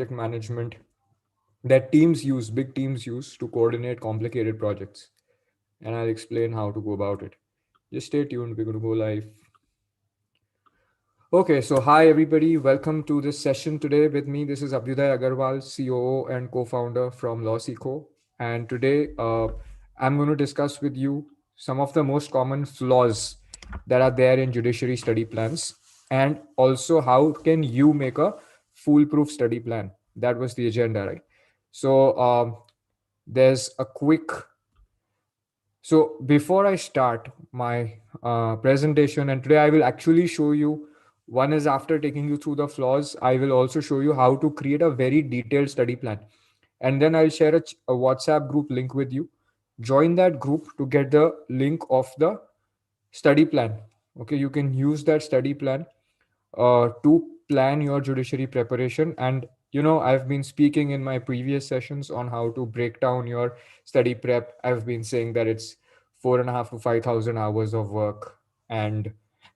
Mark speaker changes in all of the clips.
Speaker 1: management that teams use, big teams use to coordinate complicated projects. And I'll explain how to go about it. Just stay tuned, we're going to go live. Okay, so hi everybody, welcome to this session today with me. This is Abhyuday Agarwal, COO and co-founder from LawSeco. And today I'm going to discuss with you some of the most common flaws that are there in judiciary study plans, and also how can you make a foolproof study plan. That was the agenda, right? So there's a quick so before I start my presentation, and today I will actually show you, one is after taking you through the flaws, I will also show you how to create a very detailed study plan. And then I'll share a WhatsApp group link with you. Join that group to get the link of the study plan. Okay, you can use that study plan to plan your judiciary preparation. And I've been speaking in my previous sessions on how to break down your study prep. I've been saying that it's 4.5 to 5,000 hours of work, and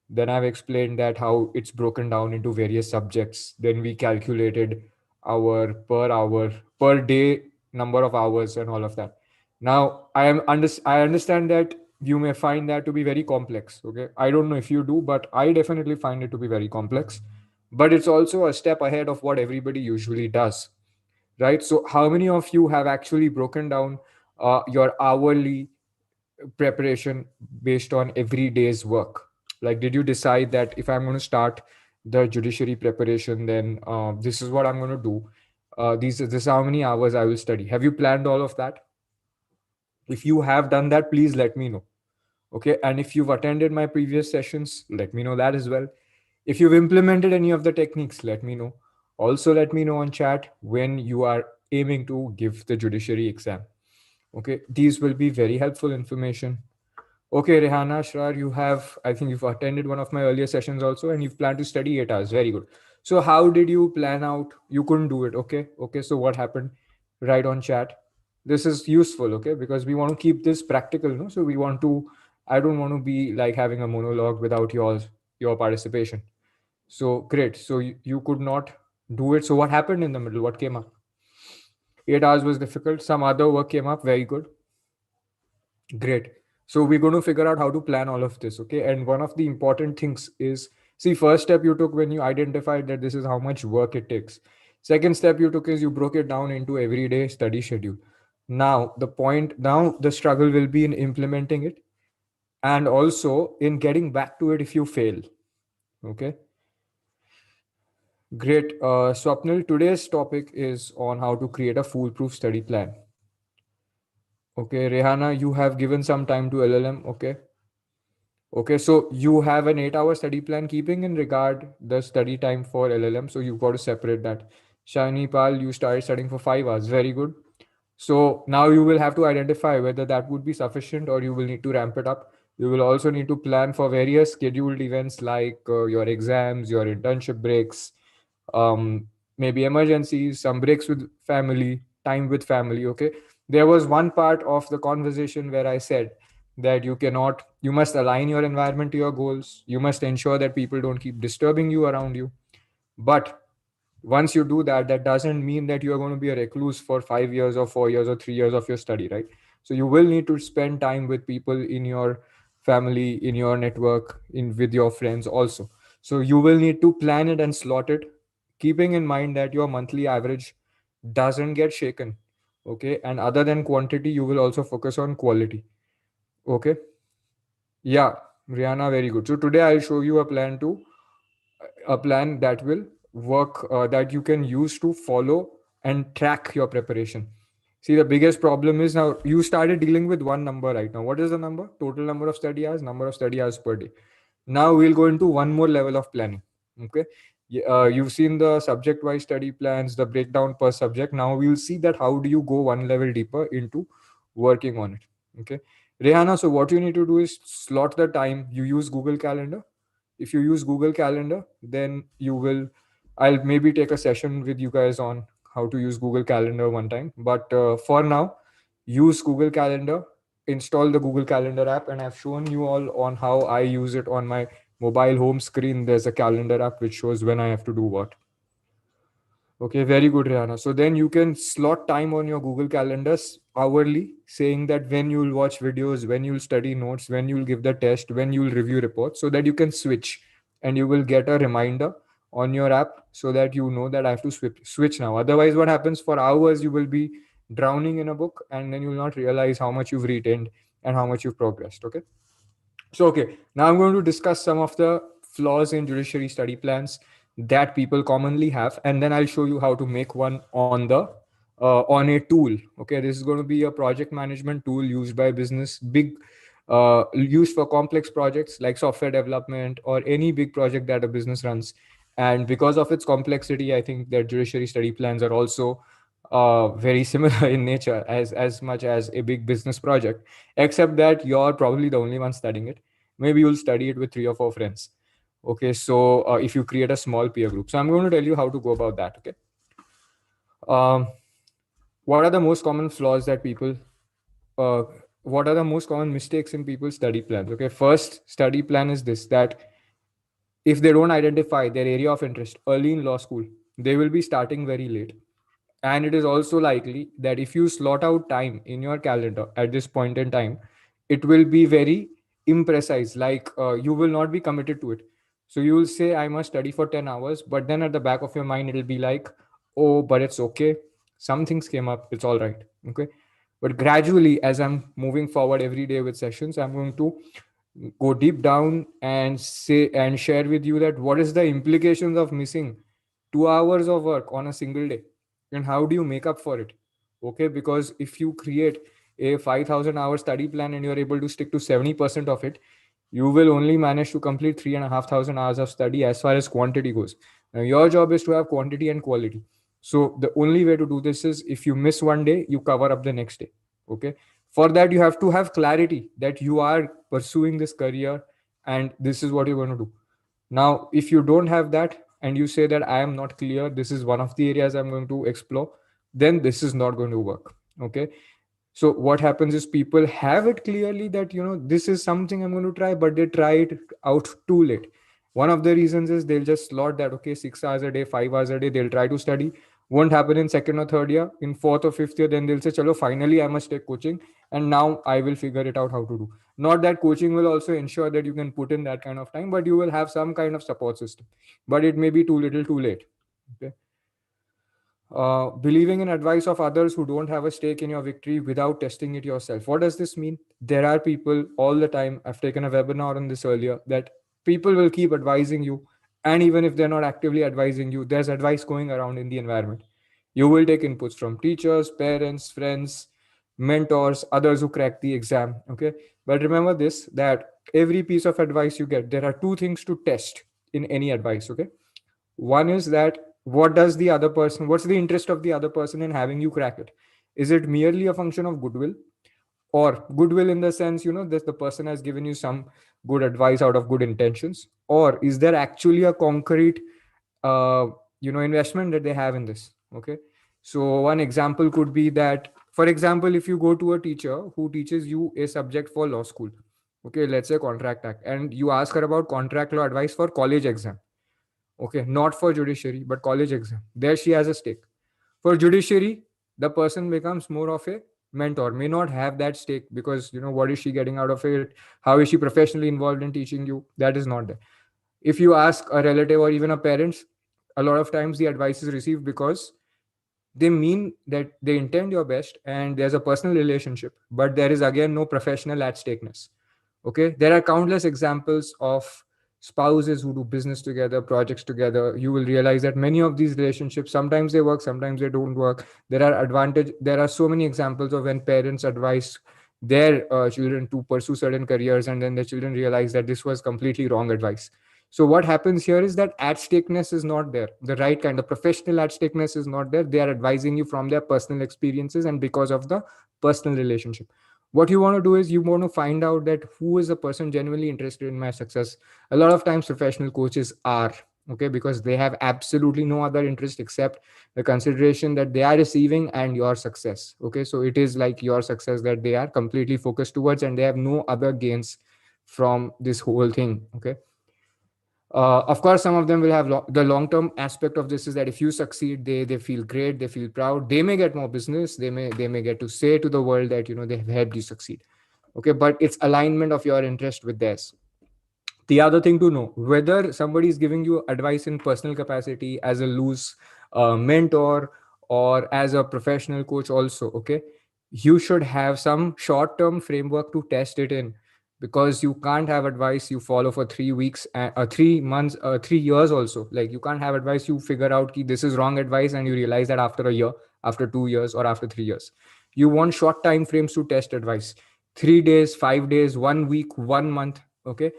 Speaker 1: then I've explained that how it's broken down into various subjects. Then we calculated our per hour, per day number of hours and all of that. Now I understand that you may find that to be very complex. Okay, I don't know if you do, but I definitely find it to be very complex. But it's also a step ahead of what everybody usually does, right? So how many of you have actually broken down your hourly preparation based on every day's work? Like, did you decide that if I'm going to start the judiciary preparation, then this is what I'm going to do, this is how many hours I will study? Have you planned all of that? If you have done that, please let me know. Okay, and if you've attended my previous sessions, let me know that as well. If you've implemented any of the techniques, let me know. Also, let me know on chat when you are aiming to give the judiciary exam. Okay, these will be very helpful information. Okay, Rehana, Shrar, I think you've attended one of my earlier sessions also, and you've planned to study 8 hours. Very good. So, how did you plan out? You couldn't do it. Okay. So, what happened? Write on chat. This is useful, okay, because we want to keep this practical, no? So, I don't want to be like having a monologue without your participation. So, great. So, you could not do it. So, what happened in the middle? What came up? 8 hours was difficult. Some other work came up. Very good. Great. So we're going to figure out how to plan all of this. Okay. And one of the important things is, see, first step you took when you identified that this is how much work it takes. Second step you took is you broke it down into everyday study schedule. Now the struggle will be in implementing it, and also in getting back to it if you fail. Okay. Great. Swapnil, today's topic is on how to create a foolproof study plan. Okay. Rehana, you have given some time to LLM. Okay. Okay, so you have an 8 hour study plan keeping in regard the study time for LLM. So you've got to separate that. Shani Pal, you started studying for 5 hours. Very good. So now you will have to identify whether that would be sufficient or you will need to ramp it up. You will also need to plan for various scheduled events like your exams, your internship breaks, um, maybe emergencies, some breaks with family, time with family. Okay. There was one part of the conversation where I said that you must align your environment to your goals. You must ensure that people don't keep disturbing you around you. But once you do that, that doesn't mean that you are going to be a recluse for 5 years or 4 years or 3 years of your study, right? So you will need to spend time with people in your family, in your network, in with your friends also. So you will need to plan it and slot it, keeping in mind that your monthly average doesn't get shaken. Okay. And other than quantity, you will also focus on quality. Okay. Yeah, Rihanna, very good. So today I'll show you a plan that will work, that you can use to follow and track your preparation. See, the biggest problem is now you started dealing with one number right now. What is the number? Total number of study hours, number of study hours per day. Now we'll go into one more level of planning. Okay. You've seen the subject wise study plans, the breakdown per subject. Now we'll see that how do you go one level deeper into working on it. Okay. Rehanna, so what you need to do is slot the time. You use Google Calendar. If you use Google Calendar, then I'll maybe take a session with you guys on how to use Google Calendar one time. But for now, use Google Calendar, install the Google Calendar app, and I've shown you all on how I use it on my mobile home screen. There's a calendar app which shows when I have to do what. Okay, very good, Rihanna. So then you can slot time on your Google calendars hourly, saying that when you'll watch videos, when you'll study notes, when you'll give the test, when you'll review reports, so that you can switch and you will get a reminder on your app so that you know that I have to switch now. Otherwise, what happens for hours, you will be drowning in a book and then you'll not realize how much you've retained and how much you've progressed. Okay. So, okay, now I'm going to discuss some of the flaws in judiciary study plans that people commonly have, and then I'll show you how to make one on a tool. Okay, this is going to be a project management tool used by business, used for complex projects like software development or any big project that a business runs. And because of its complexity, I think that judiciary study plans are also very similar in nature as much as a big business project, except that you're probably the only one studying it. Maybe you'll study it with three or four friends. Okay, so if you create a small peer group, so I'm going to tell you how to go about that. Okay, um, what are the most common flaws that people uh, what are the most common mistakes in people's study plans? Okay, first study plan is this, that if they don't identify their area of interest early in law school, they will be starting very late. And it is also likely that if you slot out time in your calendar at this point in time, it will be very imprecise. Like you will not be committed to it. So you will say, I must study for 10 hours. But then at the back of your mind, it'll be like, oh, but it's okay. Some things came up. It's all right. Okay. But gradually, as I'm moving forward every day with sessions, I'm going to go deep down and say and share with you that what is the implications of missing 2 hours of work on a single day, and how do you make up for it. Okay, because if you create a 5,000 hour study plan and you're able to stick to 70% of it, you will only manage to complete 3,500 hours of study as far as quantity goes. Now your job is to have quantity and quality. So the only way to do this is, if you miss one day, you cover up the next day. Okay, for that you have to have clarity that you are pursuing this career and this is what you're going to do. Now if you don't have that and you say that I am not clear, this is one of the areas I'm going to explore, then this is not going to work. Okay, so what happens is people have it clearly that this is something I'm going to try, but they try it out too late. One of the reasons is they'll just slot that, okay, 6 hours a day, 5 hours a day, they'll try to study. Won't happen in second or third year. In fourth or fifth year, then they'll say, chalo, finally I must take coaching, and now I will figure it out how to do. Not that coaching will also ensure that you can put in that kind of time, but you will have some kind of support system. But it may be too little too late. Okay. Believing in advice of others who don't have a stake in your victory without testing it yourself. What does this mean? There are people all the time. I've taken a webinar on this earlier, that people will keep advising you. And even if they're not actively advising you, there's advice going around in the environment. You will take inputs from teachers, parents, friends, mentors, others who crack the exam. Okay. But remember this, that every piece of advice you get, there are two things to test in any advice. Okay. One is that what's the interest of the other person in having you crack it? Is it merely a function of goodwill, or goodwill in the sense, that the person has given you some good advice out of good intentions, or is there actually a concrete uh, investment that they have in this? Okay, so one example could be that, for example, if you go to a teacher who teaches you a subject for law school, okay, let's say contract act, and you ask her about contract law advice for college exam. Okay, not for judiciary but college exam, there she has a stake. For judiciary, the person becomes more of a mentor, may not have that stake, because what is she getting out of it? How is she professionally involved in teaching you? That is not there. If you ask a relative or even a parents, a lot of times the advice is received because they mean that they intend your best and there's a personal relationship, but there is again no professional at stakeness. Okay, there are countless examples of spouses who do business together, projects together. You will realize that many of these relationships, sometimes they work, sometimes they don't work. There are so many examples of when parents advise their children to pursue certain careers, and then the children realize that this was completely wrong advice. So what happens here is that at stakeness is not there, the right kind of professional at stakeness is not there. They are advising you from their personal experiences and because of the personal relationship. What you want to do is you want to find out that who is a person genuinely interested in my success. A lot of times professional coaches are, okay, because they have absolutely no other interest except the consideration that they are receiving and your success. Okay, so it is like your success that they are completely focused towards, and they have no other gains from this whole thing. Okay. Of course, some of them will have the long term aspect of this is that if you succeed, they feel great, they feel proud, they may get more business, they may get to say to the world that they have helped you succeed. Okay, but it's alignment of your interest with theirs. The other thing to know, whether somebody is giving you advice in personal capacity as a loose mentor or as a professional coach also, okay, you should have some short term framework to test it in, because you can't have advice you follow for 3 weeks, 3 months, 3 years also. Like, you can't have advice you figure out ki this is wrong advice and you realize that after a year, after 2 years, or after 3 years. You want short time frames to test advice: 3 days, 5 days, 1 week, 1 month. Okay,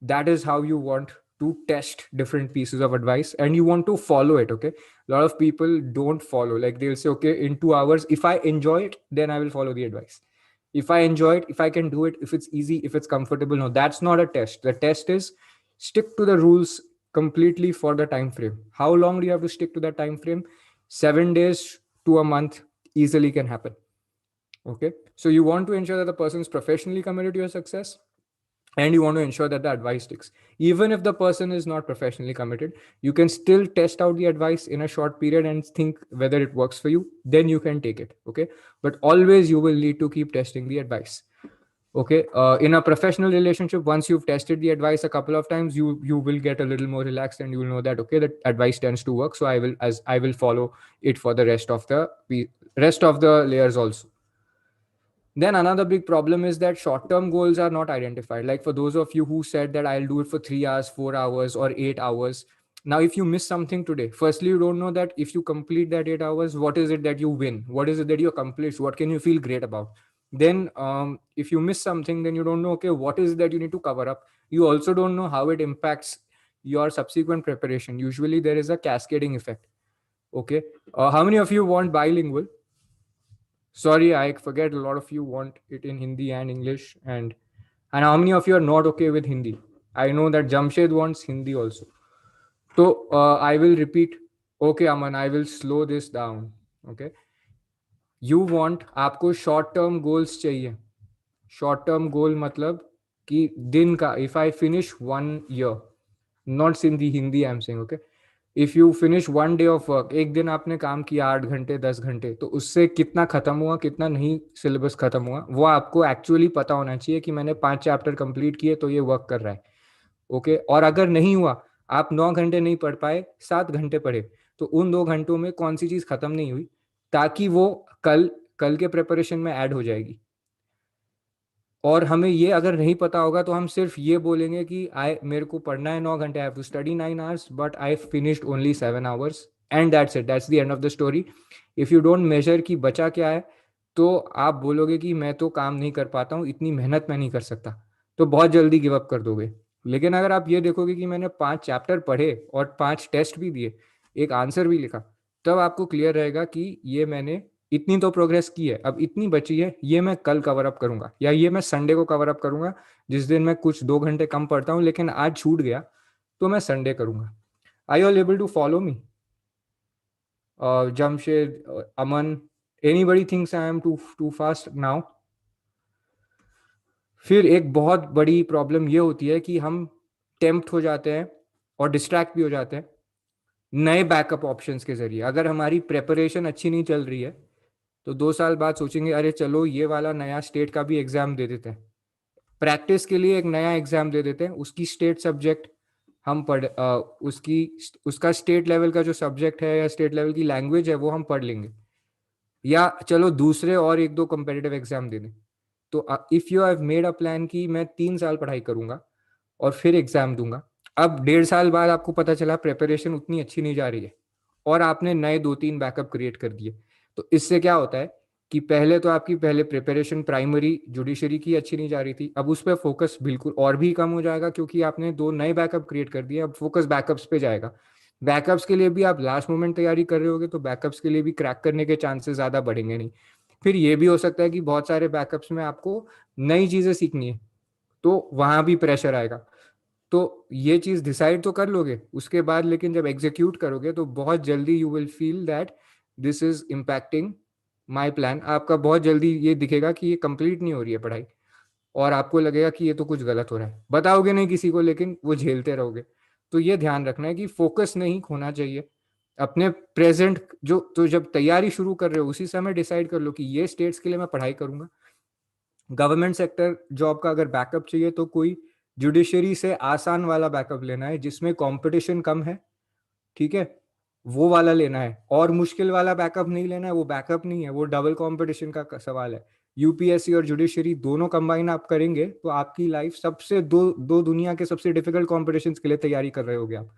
Speaker 1: that is how you want to test different pieces of advice, and you want to follow it. Okay, a lot of people don't follow. Like, they'll say, okay, in 2 hours, if I enjoy it, then I will follow the advice. If I enjoy it, if I can do it, if it's easy, if it's comfortable. No, that's not a test. The test is stick to the rules completely for the time frame. How long do you have to stick to that time frame? 7 days to a month easily can happen. Okay, so you want to ensure that the person is professionally committed to your success, and you want to ensure that the advice sticks. Even if the person is not professionally committed, you can still test out the advice in a short period and think whether it works for you, then you can take it. Okay, but always you will need to keep testing the advice. Okay, in a professional relationship, once you've tested the advice a couple of times, you will get a little more relaxed, and you will know that, okay, that advice tends to work, so I will follow it for the rest of the layers also. Then another big problem is that short term goals are not identified. Like, for those of you who said that I'll do it for 3 hours, 4 hours, or 8 hours. Now, if you miss something today, firstly, you don't know that if you complete that 8 hours, what is it that you win? What is it that you accomplish? What can you feel great about? Then, if you miss something, then you don't know, okay, what is it that you need to cover up? You also don't know how it impacts your subsequent preparation. Usually, there is a cascading effect. Okay. How many of you want bilingual? Sorry, I forget, a lot of you want it in Hindi and English. And how many of you are not okay with Hindi? I know that Jamshed wants Hindi also. So I will repeat. Okay, Aman, I will slow this down. Okay. You want, आपको short term goals चाहिए. Short term goal मतलब कि दिन का, if I finish 1 year, not Sindhi, Hindi I am saying. Okay, if you finish 1 day of work, एक दिन आपने काम किया 8 घंटे 10 घंटे, तो उससे कितना खत्म हुआ, कितना नहीं सिलेबस खत्म हुआ, वो आपको एक्चुअली पता होना चाहिए कि मैंने 5 चैप्टर कंप्लीट किए तो ये वर्क कर रहा है. ओके, और अगर नहीं हुआ, आप 9 घंटे नहीं पढ़ पाए, 7 घंटे पढ़े, तो उन 2 घंटों में कौन सी चीज खत्म नहीं हुई, ताकि वो कल कल के प्रिपरेशन में ऐड हो जाएगी. और हमें ये अगर नहीं पता होगा, तो हम सिर्फ ये बोलेंगे कि आई मेरे को पढ़ना है 9 घंटे, I have to study 9 hours, but I finished only 7 hours, and that's it, that's the end of the story. If you don't measure कि बचा क्या है, तो आप बोलोगे कि मैं तो काम नहीं कर पाता हूँ, इतनी मेहनत मैं नहीं कर सकता, तो बहुत जल्दी गिव अप कर दोगे. लेकिन अगर आप ये देखोगे कि मैंने 5 चैप्टर पढ़े और 5 टेस्ट भी दिए, एक आंसर भी लिखा, तब आपको क्लियर रहेगा कि ये मैंने इतनी तो प्रोग्रेस की है, अब इतनी बची है, ये मैं कल कवर अप करूंगा, या ये मैं संडे को कवर अप करूंगा. जिस दिन मैं कुछ 2 घंटे कम पढ़ता हूँ लेकिन आज छूट गया, तो मैं संडे करूंगा. I all able to follow me? Jamshed, Aman, anybody thinks I am too fast now? फिर एक बहुत बड़ी प्रॉब्लम ये होती है कि हम टेम्प्ट हो जाते हैं और डिस्ट्रैक्ट भी हो जाते हैं नए बैकअप ऑप्शंस के जरिए. अगर हमारी प्रेपरेशन अच्छी नहीं चल रही है, तो 2 साल बाद सोचेंगे, अरे चलो ये वाला नया स्टेट का भी एग्जाम दे देते हैं, प्रैक्टिस के लिए एक नया एग्जाम दे देते हैं, उसकी स्टेट सब्जेक्ट हम पढ़ उसकी उसका स्टेट लेवल का जो सब्जेक्ट है या स्टेट लेवल की लैंग्वेज है वो हम पढ़ लेंगे, या चलो दूसरे और एक दो कंपेटिटिव एग्जाम दे दें. तो if you have made a plan कि मैं 3 साल पढ़ाई करूंगा और फिर एग्जाम दूंगा, अब 1.5 साल बाद आपको पता चला प्रिपरेशन उतनी अच्छी नहीं जा रही है, और आपने नए 2-3 बैकअप क्रिएट कर दिए, तो इससे क्या होता है कि पहले तो आपकी पहले प्रिपरेशन प्राइमरी जुडिशरी की अच्छी नहीं जा रही थी, अब उस पर फोकस बिल्कुल और भी कम हो जाएगा, क्योंकि आपने 2 नए बैकअप क्रिएट कर दिए, अब फोकस बैकअप्स पे जाएगा. बैकअप्स के लिए भी आप लास्ट मोमेंट तैयारी कर रहे होगे, तो बैकअप्स के लिए भी क्रैक करने के चांसेस ज़्यादा बढ़ेंगे नहीं. फिर ये भी हो सकता है कि बहुत सारे बैकअप्स में आपको नई चीज़ें सीखनी है, तो वहाँ भी प्रेशर आएगा. तो ये चीज़ डिसाइड तो कर लोगे उसके बाद, लेकिन जब एग्जीक्यूट करोगे तो बहुत जल्दी you will feel that this is impacting my plan. आपका बहुत जल्दी ये दिखेगा कि ये कंप्लीट नहीं हो रही है पढ़ाई, और आपको लगेगा कि ये तो कुछ गलत हो रहा है. बताओगे नहीं किसी को, लेकिन वो झेलते रहोगे. तो ये ध्यान रखना है कि फोकस नहीं खोना चाहिए अपने प्रेजेंट। जो तो जब तैयारी शुरू कर रहे हो उसी समय डिसाइड कर लो कि ये स्टेट्स के लिए मैं पढ़ाई करूंगा। गवर्नमेंट सेक्टर जॉब का अगर बैकअप चाहिए तो कोई जुडिशरी से आसान वाला बैकअप लेना है जिसमें कंपटीशन कम है, ठीक है, वो वाला लेना है। और मुश्किल वाला बैकअप नहीं लेना है, वो बैकअप नहीं है, वो डबल कंपटीशन का सवाल है। यूपीएससी और जुडिशरी दोनों कंबाइन आप करेंगे तो आपकी लाइफ सबसे दो दो दुनिया के सबसे डिफिकल्ट कॉम्पिटिशन के लिए तैयारी कर रहे होगे आप,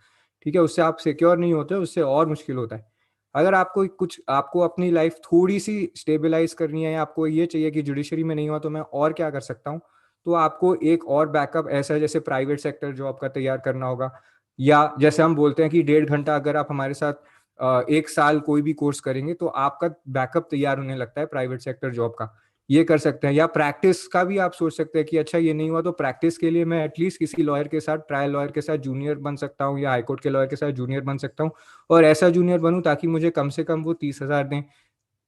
Speaker 1: ठीक है। उससे आप सिक्योर नहीं होते, उससे और मुश्किल होता है। अगर आपको कुछ, आपको अपनी लाइफ थोड़ी सी स्टेबलाइज करनी है, आपको ये चाहिए कि जुडिशरी में नहीं हुआ तो मैं और क्या कर सकता हूँ, तो आपको एक और बैकअप ऐसा है जैसे प्राइवेट सेक्टर जॉब का तैयार करना होगा। या जैसे हम बोलते हैं कि 1.5 घंटा अगर आप हमारे साथ 1 साल कोई भी कोर्स करेंगे तो आपका बैकअप तैयार होने लगता है प्राइवेट सेक्टर जॉब का। ये कर सकते हैं। या प्रैक्टिस का भी आप सोच सकते हैं कि अच्छा ये नहीं हुआ तो प्रैक्टिस के लिए मैं एटलीस्ट किसी लॉयर के साथ, ट्रायल लॉयर के साथ जूनियर बन सकता हूँ या हाईकोर्ट के लॉयर के साथ जूनियर बन सकता हूँ। और ऐसा जूनियर बनूं ताकि मुझे कम से कम वो 30,000 दें,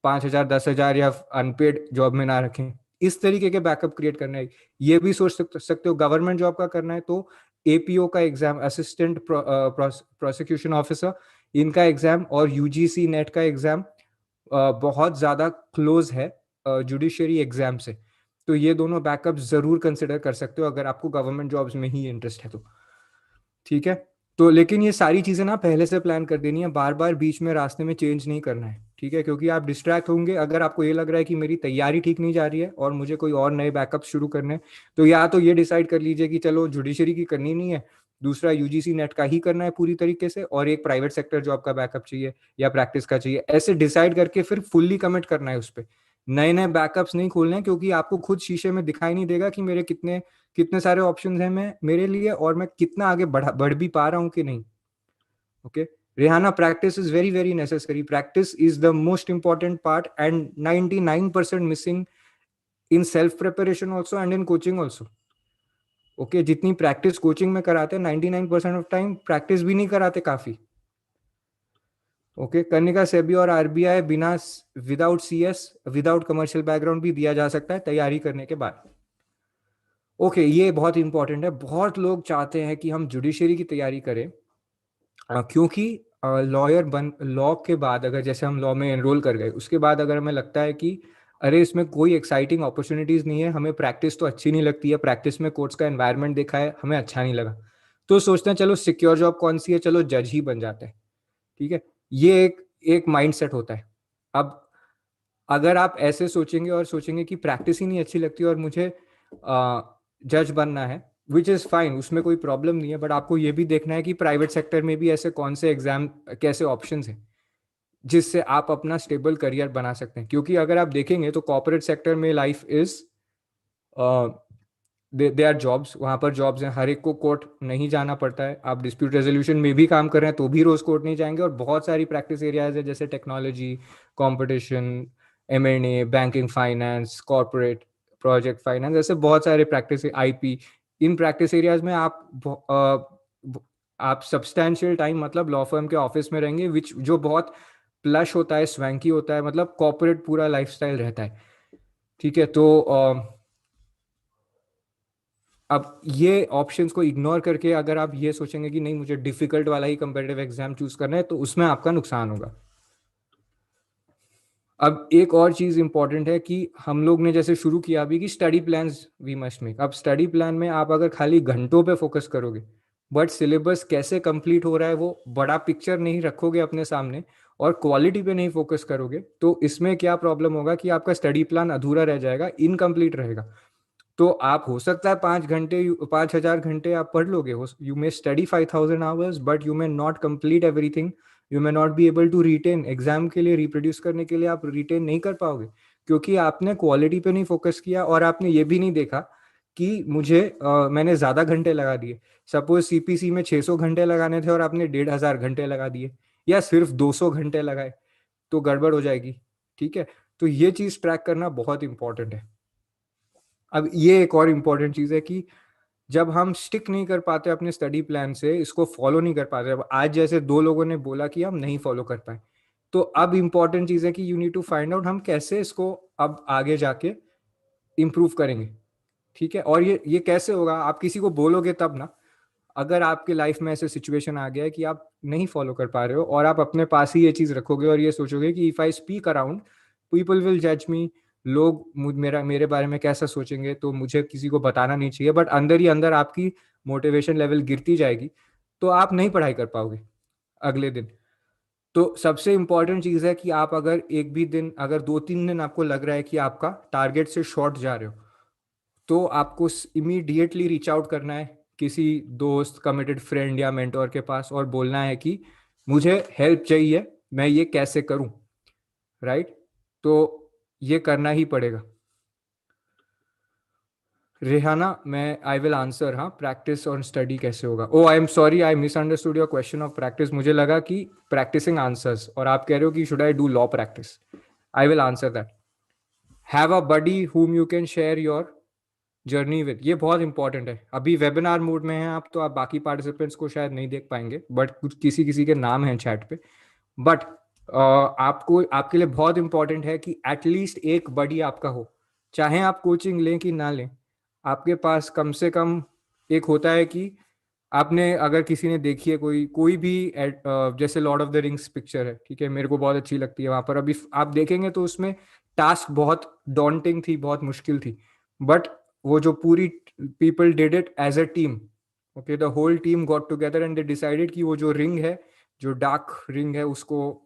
Speaker 1: 5,000, 10,000 या अनपेड जॉब में ना रखें। इस तरीके के बैकअप क्रिएट करना है। ये भी सोच सकते हो गवर्नमेंट जॉब का करना है तो एपीओ का एग्जाम, असिस्टेंट प्रोसिक्यूशन ऑफिसर, इनका एग्जाम और यूजीसी नेट का एग्जाम बहुत ज्यादा क्लोज है जुडिशरी एग्जाम से। तो ये दोनों बैकअप जरूर कंसिडर कर सकते हो अगर आपको गवर्नमेंट जॉब्स में ही इंटरेस्ट है तो, ठीक है। तो लेकिन ये सारी चीजें ना पहले से प्लान कर देनी है, बार बार बीच में रास्ते में चेंज नहीं करना है, ठीक है। क्योंकि आप डिस्ट्रैक्ट होंगे अगर आपको ये लग रहा है कि मेरी तैयारी ठीक नहीं जा रही है और मुझे कोई और नए बैकअप शुरू करने हैं, तो या तो ये डिसाइड कर लीजिए कि चलो जुडिशरी की करनी नहीं है, दूसरा यूजीसी नेट का ही करना है पूरी तरीके से, और एक प्राइवेट सेक्टर जॉब का बैकअप चाहिए या प्रैक्टिस का चाहिए। ऐसे डिसाइड करके फिर फुल्ली कमिट करना है उस पर। नए नए बैकअप्स नहीं खोलने हैं क्योंकि आपको खुद शीशे में दिखाई नहीं देगा कि मेरे कितने कितने सारे ऑप्शंस हैं मैं मेरे लिए, और मैं कितना आगे बढ़ भी पा रहा हूं कि नहीं। Okay Rehana, practice is very very necessary. Practice is the most important part and 99% missing in self preparation also and in coaching also. Okay जितनी प्रैक्टिस कोचिंग में कराते हैं 99% ऑफ टाइम प्रैक्टिस भी नहीं कराते काफी। ओके करने का सेबी और आरबीआई बिना, without CS, without commercial background भी दिया जा सकता है तैयारी करने के बाद। ओके ये बहुत इंपॉर्टेंट है। बहुत लोग चाहते हैं कि हम जुडिशरी की तैयारी करें क्योंकि लॉयर बन, लॉ के बाद अगर जैसे हम लॉ में एनरोल कर गए उसके बाद अगर हमें लगता है कि अरे इसमें कोई एक्साइटिंग अपॉर्चुनिटीज नहीं है, हमें प्रैक्टिस तो अच्छी नहीं लगती है, प्रैक्टिस में कोर्ट्स का एनवायरनमेंट देखा है हमें अच्छा नहीं लगा, तो सोचते हैं चलो सिक्योर जॉब कौन सी है, चलो जज ही बन जाते हैं, ठीक है। ये एक एक माइंड सेट होता है। अब अगर आप ऐसे सोचेंगे और सोचेंगे कि प्रैक्टिस ही नहीं अच्छी लगती और मुझे जज बनना है, विच इज़ फाइन, उसमें कोई प्रॉब्लम नहीं है, बट आपको ये भी देखना है कि प्राइवेट सेक्टर में भी ऐसे कौन से एग्जाम, कैसे ऑप्शंस हैं जिससे आप अपना स्टेबल करियर बना सकते हैं। क्योंकि अगर आप देखेंगे तो कॉर्पोरेट सेक्टर में life is, they are jobs, वहाँ पर जॉब्स हैं, हर एक को कोर्ट नहीं जाना पड़ता है। आप डिस्प्यूट रेजोल्यूशन में भी काम कर रहे हैं तो भी रोज कोर्ट नहीं जाएंगे। और बहुत सारी प्रैक्टिस एरियाज है जैसे technology, competition, M and A, banking, finance, corporate, project finance, ऐसे बहुत सारे प्रैक्टिस, आईपी, इन प्रैक्टिस एरियाज में आप सब्सटैंशियल टाइम मतलब लॉ फर्म के ऑफिस में रहेंगे, विच जो बहुत प्लश होता है, स्वैंकी होता है, मतलब कॉर्पोरेट पूरा लाइफस्टाइल रहता है, ठीक है। तो अब ये ऑप्शंस को इग्नोर करके अगर आप ये सोचेंगे कि नहीं मुझे डिफिकल्ट वाला ही कंपेटिटिव एग्जाम चूज करना है तो उसमें आपका नुकसान होगा। अब एक और चीज इंपॉर्टेंट है कि हम लोग ने जैसे शुरू किया अभी कि study plans we must make. अब स्टडी प्लान में आप अगर खाली घंटों पे फोकस करोगे बट सिलेबस कैसे कंप्लीट हो रहा है वो बड़ा पिक्चर नहीं रखोगे अपने सामने और क्वालिटी पे नहीं फोकस करोगे, तो इसमें क्या प्रॉब्लम होगा कि आपका स्टडी प्लान अधूरा रह जाएगा, इनकम्प्लीट रहेगा। तो आप हो सकता है 5 घंटे, 5,000 घंटे आप पढ़ लोगे, you may study 5,000 hours but you may not complete everything, you may not be able to retain, exam के लिए रिप्रोड्यूस करने के लिए आप रिटेन नहीं कर पाओगे क्योंकि आपने क्वालिटी पे नहीं फोकस किया और आपने ये भी नहीं देखा कि मुझे मैंने ज्यादा घंटे लगा दिए। सपोज सीपीसी में 600 घंटे लगाने थे और आपने 1,500 घंटे लगा दिए या सिर्फ 200 घंटे लगाए, तो गड़बड़ हो जाएगी, ठीक है। तो ये चीज ट्रैक करना बहुत इंपॉर्टेंट है। अब ये एक और इम्पॉर्टेंट चीज है कि जब हम स्टिक नहीं कर पाते अपने स्टडी प्लान से, इसको फॉलो नहीं कर पाते, अब आज जैसे 2 लोगों ने बोला कि हम नहीं फॉलो कर पाए, तो अब इंपॉर्टेंट चीज है कि you need to find out हम कैसे इसको अब आगे जाके इम्प्रूव करेंगे, ठीक है। और ये कैसे होगा, आप किसी को बोलोगे तब ना, अगर आपके लाइफ में ऐसे सिचुएशन आ गया है कि आप नहीं फॉलो कर पा रहे हो और आप अपने पास ही ये चीज रखोगे और ये सोचोगे कि if I speak around people will जज मी, लोग मेरे बारे में कैसा सोचेंगे, तो मुझे किसी को बताना नहीं चाहिए, बट अंदर ही अंदर आपकी मोटिवेशन लेवल गिरती जाएगी, तो आप नहीं पढ़ाई कर पाओगे अगले दिन। तो सबसे इंपॉर्टेंट चीज है कि आप अगर एक भी दिन, अगर 2-3 दिन आपको लग रहा है कि आपका टारगेट से शॉर्ट जा रहे हो, तो आपको इमीडिएटली रीच आउट करना है किसी दोस्त, कमिटेड फ्रेंड या मेंटोर के पास और बोलना है कि मुझे हेल्प चाहिए, मैं ये कैसे करूं। राइट? तो ये करना ही पड़ेगा। रेहाना, मैं आई विल आंसर। हाँ, प्रैक्टिस और स्टडी कैसे होगा? Oh I am sorry, I misunderstood your question of practice. मुझे लगा कि प्रैक्टिसिंग आंसर्स, और आप कह रहे हो कि should I do law practice. I will answer that. Have a buddy whom you can share your journey with, ये बहुत इंपॉर्टेंट है। अभी वेबिनार मोड में हैं आप, तो आप बाकी पार्टिसिपेंट्स को शायद नहीं देख पाएंगे, बट कुछ किसी किसी के नाम हैं चैट पे। बट आपको, आपके लिए बहुत इंपॉर्टेंट है कि एटलीस्ट एक बडी आपका हो, चाहे आप कोचिंग लें कि ना लें, आपके पास कम से कम एक होता है कि आपने, अगर किसी ने देखी है कोई कोई भी जैसे Lord of the rings picture है, ठीक है, मेरे को बहुत अच्छी लगती है, वहां पर अभी आप देखेंगे तो उसमें टास्क बहुत डॉन्टिंग थी, बहुत मुश्किल थी, बट वो जो पूरी people did it as a team. Okay, the whole team got together and they decided कि वो जो रिंग है, जो डार्क रिंग है, उसको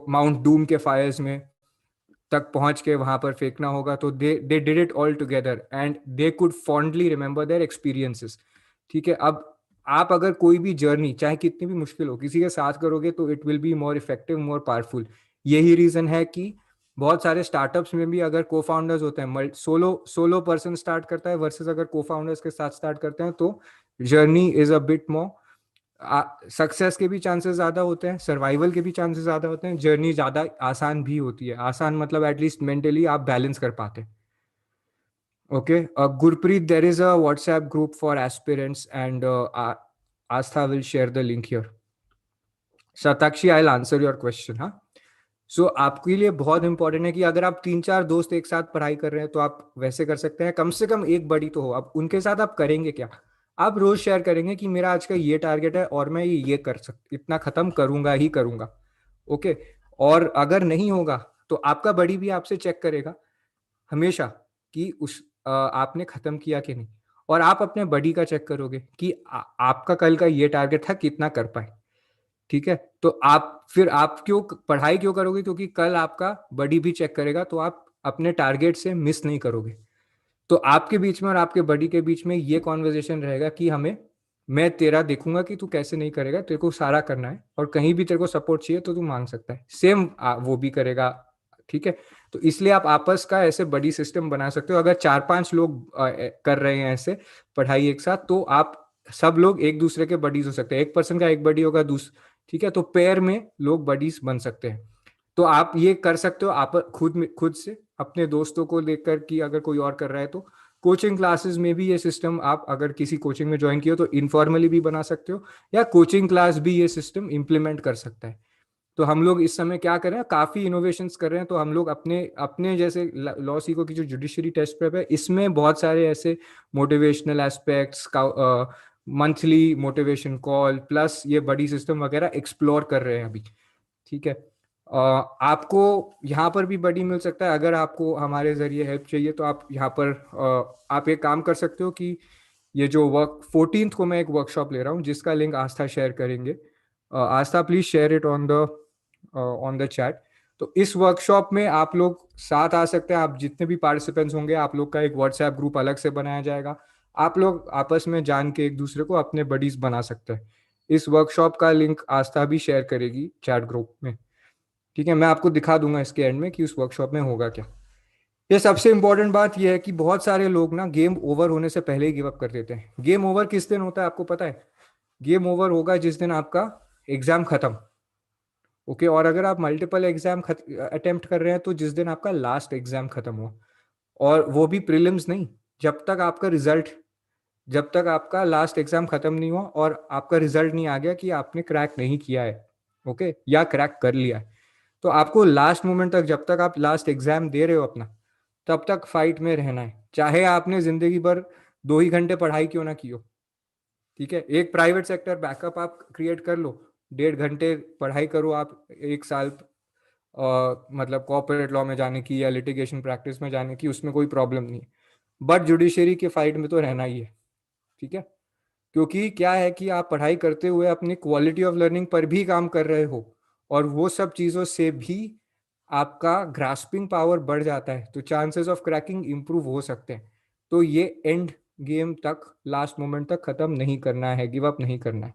Speaker 1: माउंट डूम के फायर्स में तक पहुंच के वहां पर फेंकना होगा। तो they did it all together and they could fondly remember their experiences. ठीक है, अब आप अगर कोई भी जर्नी, चाहे कितनी भी मुश्किल हो, किसी के साथ करोगे तो it will be more effective, more powerful. यही रीजन है कि बहुत सारे स्टार्टअप्स में भी अगर को फाउंडर्स होते हैं, सोलो सोलो पर्सन स्टार्ट करता है वर्सेस अगर को फाउंडर्स के साथ स्टार्ट करते हैं, तो journey is a bit more, success के भी चांसेस ज्यादा होते हैं, सर्वाइवल के भी चांसेस ज्यादा होते हैं, जर्नी ज्यादा आसान भी होती है। आसान मतलब एटलीस्ट मेंटली आप बैलेंस कर पाते हैं। Okay, Gurpreet, there is a WhatsApp group for aspirants and Aastha will share the link here. Satakshi, I will answer your question. हाँ, सो आपके लिए बहुत इंपॉर्टेंट है कि अगर आप 3-4 दोस्त एक साथ पढ़ाई कर रहे हैं, तो आप वैसे कर सकते हैं, कम से कम एक बड़ी तो हो। अब उनके साथ आप करेंगे क्या? आप रोज शेयर करेंगे कि मेरा आज का ये टारगेट है और मैं ये कर सकता, इतना खत्म करूंगा ही करूंगा। ओके, और अगर नहीं होगा तो आपका बड़ी भी आपसे चेक करेगा हमेशा कि आपने खत्म किया कि नहीं, और आप अपने बड़ी का चेक करोगे कि आपका कल का ये टारगेट था, कितना कर पाए। ठीक है, तो आप फिर आप क्यों पढ़ाई क्यों करोगे? क्योंकि कल आपका बडी भी चेक करेगा, तो आप अपने टारगेट से मिस नहीं करोगे। तो आपके बीच में और आपके बडी के बीच में ये कॉन्वर्जेशन रहेगा कि हमें, मैं तेरा देखूंगा कि तू कैसे नहीं करेगा, तेरे को सारा करना है, और कहीं भी तेरे को सपोर्ट चाहिए तो तू मांग सकता है, सेम वो भी करेगा। ठीक है, तो इसलिए आप आपस का ऐसे बड़ी सिस्टम बना सकते हो। अगर 4-5 लोग कर रहे हैं ऐसे पढ़ाई एक साथ, तो आप सब लोग एक दूसरे के बडीज हो सकते हैं। एक पर्सन का एक बडी होगा, ठीक है, तो पेयर में लोग बडीज बन सकते हैं। तो आप ये कर सकते हो, आप खुद से अपने दोस्तों को लेकर कि अगर कोई और कर रहा है तो। कोचिंग क्लासेस में भी ये सिस्टम, आप अगर किसी कोचिंग में ज्वाइन किए हो तो इनफॉर्मली भी बना सकते हो, या कोचिंग क्लास भी ये सिस्टम इंप्लीमेंट कर सकता है। तो हम लोग इस समय क्या कर रहे हैं, काफी इनोवेशंस कर रहे हैं। तो हम लोग अपने अपने जैसे लॉ सीखो की जो जुडिशरी टेस्ट प्रेप है, इसमें बहुत सारे ऐसे मोटिवेशनल एस्पेक्ट्स का, मंथली मोटिवेशन कॉल प्लस ये बड़ी सिस्टम वगैरह एक्सप्लोर कर रहे हैं अभी। ठीक है, आपको यहाँ पर भी बडी मिल सकता है। अगर आपको हमारे जरिए हेल्प चाहिए तो आप यहाँ पर, आप एक काम कर सकते हो कि ये जो 14th को मैं एक वर्कशॉप ले रहा हूँ, जिसका लिंक आस्था शेयर करेंगे। Aastha, please share it on the chat. तो इस वर्कशॉप में आप लोग साथ आ सकते हैं। आप जितने भी पार्टिसिपेंट्स होंगे, आप लोग का एक व्हाट्सएप ग्रुप अलग से बनाया जाएगा। आप लोग आपस में जान के एक दूसरे को अपने बडीज बना सकते हैं। इस वर्कशॉप का लिंक आस्था भी शेयर करेगी चैट ग्रुप में। ठीक है, मैं आपको दिखा दूंगा इसके एंड में कि उस वर्कशॉप में होगा क्या। ये सबसे इंपॉर्टेंट बात यह है कि बहुत सारे लोग ना गेम ओवर होने से पहले ही गिव अप कर देते हैं। गेम ओवर किस दिन होता है आपको पता है? गेम ओवर होगा जिस दिन आपका एग्जाम खत्म। ओके, और अगर आप मल्टीपल एग्जाम अटेम्प्ट कर रहे हैं, तो जिस दिन आपका लास्ट एग्जाम खत्म हो, और वो भी प्रीलिम्स नहीं, जब तक आपका रिजल्ट, जब तक आपका लास्ट एग्जाम खत्म नहीं हुआ और आपका रिजल्ट नहीं आ गया कि आपने क्रैक नहीं किया है, ओके, या क्रैक कर लिया है, तो आपको लास्ट मोमेंट तक, जब तक आप लास्ट एग्जाम दे रहे हो अपना, तब तक फाइट में रहना है, चाहे आपने जिंदगी भर 2 ही घंटे पढ़ाई क्यों ना की हो। ठीक है, एक प्राइवेट सेक्टर बैकअप आप क्रिएट कर लो, 1.5 घंटे पढ़ाई करो आप एक साल, मतलब कॉर्पोरेट लॉ में जाने की या लिटिगेशन प्रैक्टिस में जाने की, उसमें कोई प्रॉब्लम नहीं है। बट जुडिशरी के फाइट में तो रहना ही है। ठीक है, क्योंकि क्या है कि आप पढ़ाई करते हुए अपनी क्वालिटी ऑफ लर्निंग पर भी काम कर रहे हो, और वो सब चीज़ों से भी आपका ग्रास्पिंग पावर बढ़ जाता है, तो चांसेस ऑफ क्रैकिंग इंप्रूव हो सकते हैं। तो ये एंड गेम तक, लास्ट मोमेंट तक खत्म नहीं करना है, गिव अप नहीं करना है।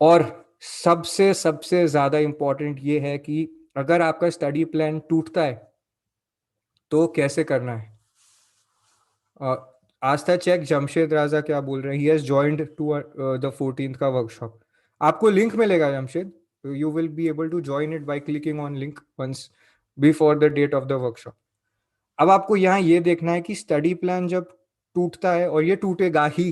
Speaker 1: और सबसे सबसे ज्यादा इंपॉर्टेंट ये है कि अगर आपका स्टडी प्लान टूटता है तो कैसे करना है। अ, आस्था चेक जमशेद राजा क्या बोल रहे हैं, he has joined to the 14th का वर्कशॉप। आपको लिंक मिलेगा Jamshed, you will be able to join it by clicking on link once before the date of the workshop. अब आपको यहाँ ये देखना है कि स्टडी प्लान जब टूटता है, और ये टूटेगा ही,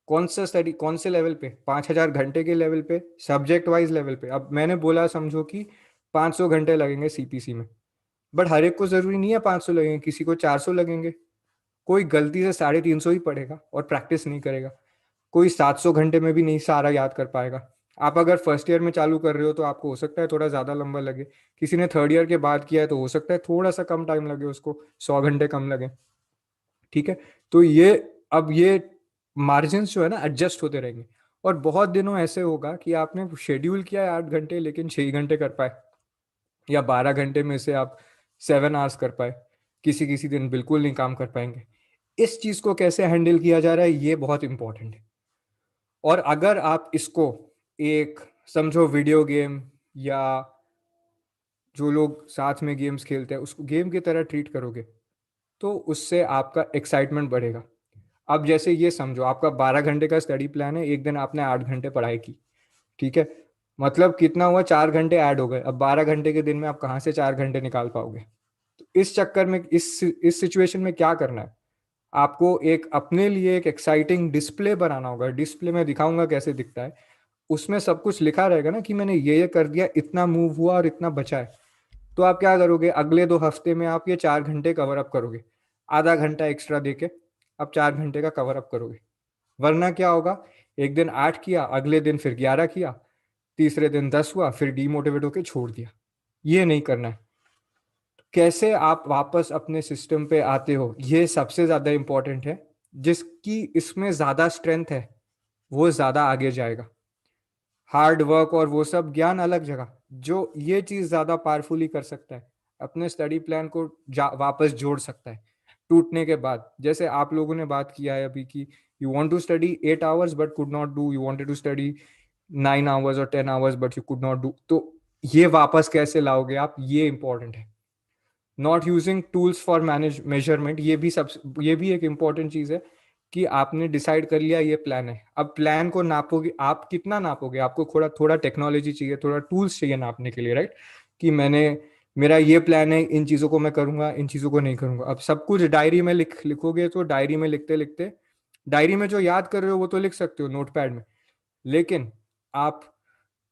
Speaker 1: कौन सा स्टडी, कौन से लेवल पे, 5,000 घंटे के लेवल पे, सब्जेक्ट वाइज लेवल पे। अब मैंने बोला समझो कि 500 घंटे लगेंगे सीपीसी में, बट हर एक को जरूरी नहीं है 500 लगेंगे, किसी को 400 लगेंगे। कोई गलती से 350 ही पढ़ेगा और प्रैक्टिस नहीं करेगा, कोई 700 घंटे में भी नहीं सारा याद कर पाएगा। आप अगर फर्स्ट ईयर में चालू कर रहे हो तो आपको हो सकता है थोड़ा ज़्यादा लंबा लगे, किसी ने थर्ड ईयर के बाद किया है तो हो सकता है थोड़ा सा कम टाइम लगे, उसको 100 घंटे कम लगे। ठीक है, तो ये, अब ये मार्जिन जो है ना एडजस्ट होते रहेंगे। और बहुत दिनों ऐसे होगा कि आपने शेड्यूल किया है 8 घंटे, लेकिन 6 घंटे कर पाए, या 12 घंटे में से आप 7 आवर्स कर पाए, किसी किसी दिन बिल्कुल नहीं काम कर पाएंगे। इस चीज को कैसे हैंडल किया जा रहा है ये बहुत इंपॉर्टेंट है। और अगर आप इसको एक, समझो वीडियो गेम, या जो लोग साथ में गेम्स खेलते हैं उसको गेम की तरह ट्रीट करोगे, तो उससे आपका एक्साइटमेंट बढ़ेगा। अब जैसे ये समझो आपका 12 घंटे का स्टडी प्लान है, एक दिन आपने 8 घंटे पढ़ाई की। ठीक है, मतलब कितना हुआ, 4 घंटे ऐड हो गए। अब 12 घंटे के दिन में आप कहाँ से 4 घंटे निकाल पाओगे। तो इस चक्कर में, इस सिचुएशन में क्या करना है, आपको एक अपने लिए एक एक्साइटिंग डिस्प्ले बनाना होगा। डिस्प्ले में दिखाऊंगा कैसे दिखता है, उसमें सब कुछ लिखा रहेगा ना कि मैंने ये कर दिया, इतना मूव हुआ और इतना बचा है। तो आप क्या करोगे, अगले 2 हफ्ते में आप ये 4 घंटे कवर अप करोगे, आधा घंटा एक्स्ट्रा देके आप 4 घंटे का कवर अप करोगे। वरना क्या होगा, एक दिन 8 किया, अगले दिन फिर 11 किया, तीसरे दिन 10 हुआ, फिर डीमोटिवेट होकर छोड़ दिया। ये नहीं करना है। कैसे आप वापस अपने सिस्टम पे आते हो, ये सबसे ज्यादा इंपॉर्टेंट है। जिसकी इसमें ज्यादा स्ट्रेंथ है वो ज्यादा आगे जाएगा। हार्ड वर्क और वो सब ज्ञान अलग जगह, जो ये चीज ज्यादा पावरफुली कर सकता है, अपने स्टडी प्लान को वापस जोड़ सकता है टूटने के बाद। जैसे आप लोगों ने बात किया है अभी कि you want to study 8 hours but could not do, you wanted to study 9 hours और 10 hours but you could not do. तो ये वापस कैसे लाओगे आप, ये इंपॉर्टेंट है। Not using tools for manage measurement, ये भी एक इंपॉर्टेंट चीज है कि आपने डिसाइड कर लिया ये प्लान है। अब प्लान को नापोगे, आप कितना नापोगे, आपको थोड़ा थोड़ा टेक्नोलॉजी चाहिए, थोड़ा टूल्स चाहिए नापने के लिए, राइट। कि मेरा ये प्लान है, इन चीज़ों को मैं करूंगा, इन चीज़ों को नहीं करूंगा। अब सब कुछ डायरी में लिखोगे तो डायरी में लिखते लिखते, डायरी में जो याद कर रहे हो वो तो लिख सकते हो नोटपैड में, लेकिन आप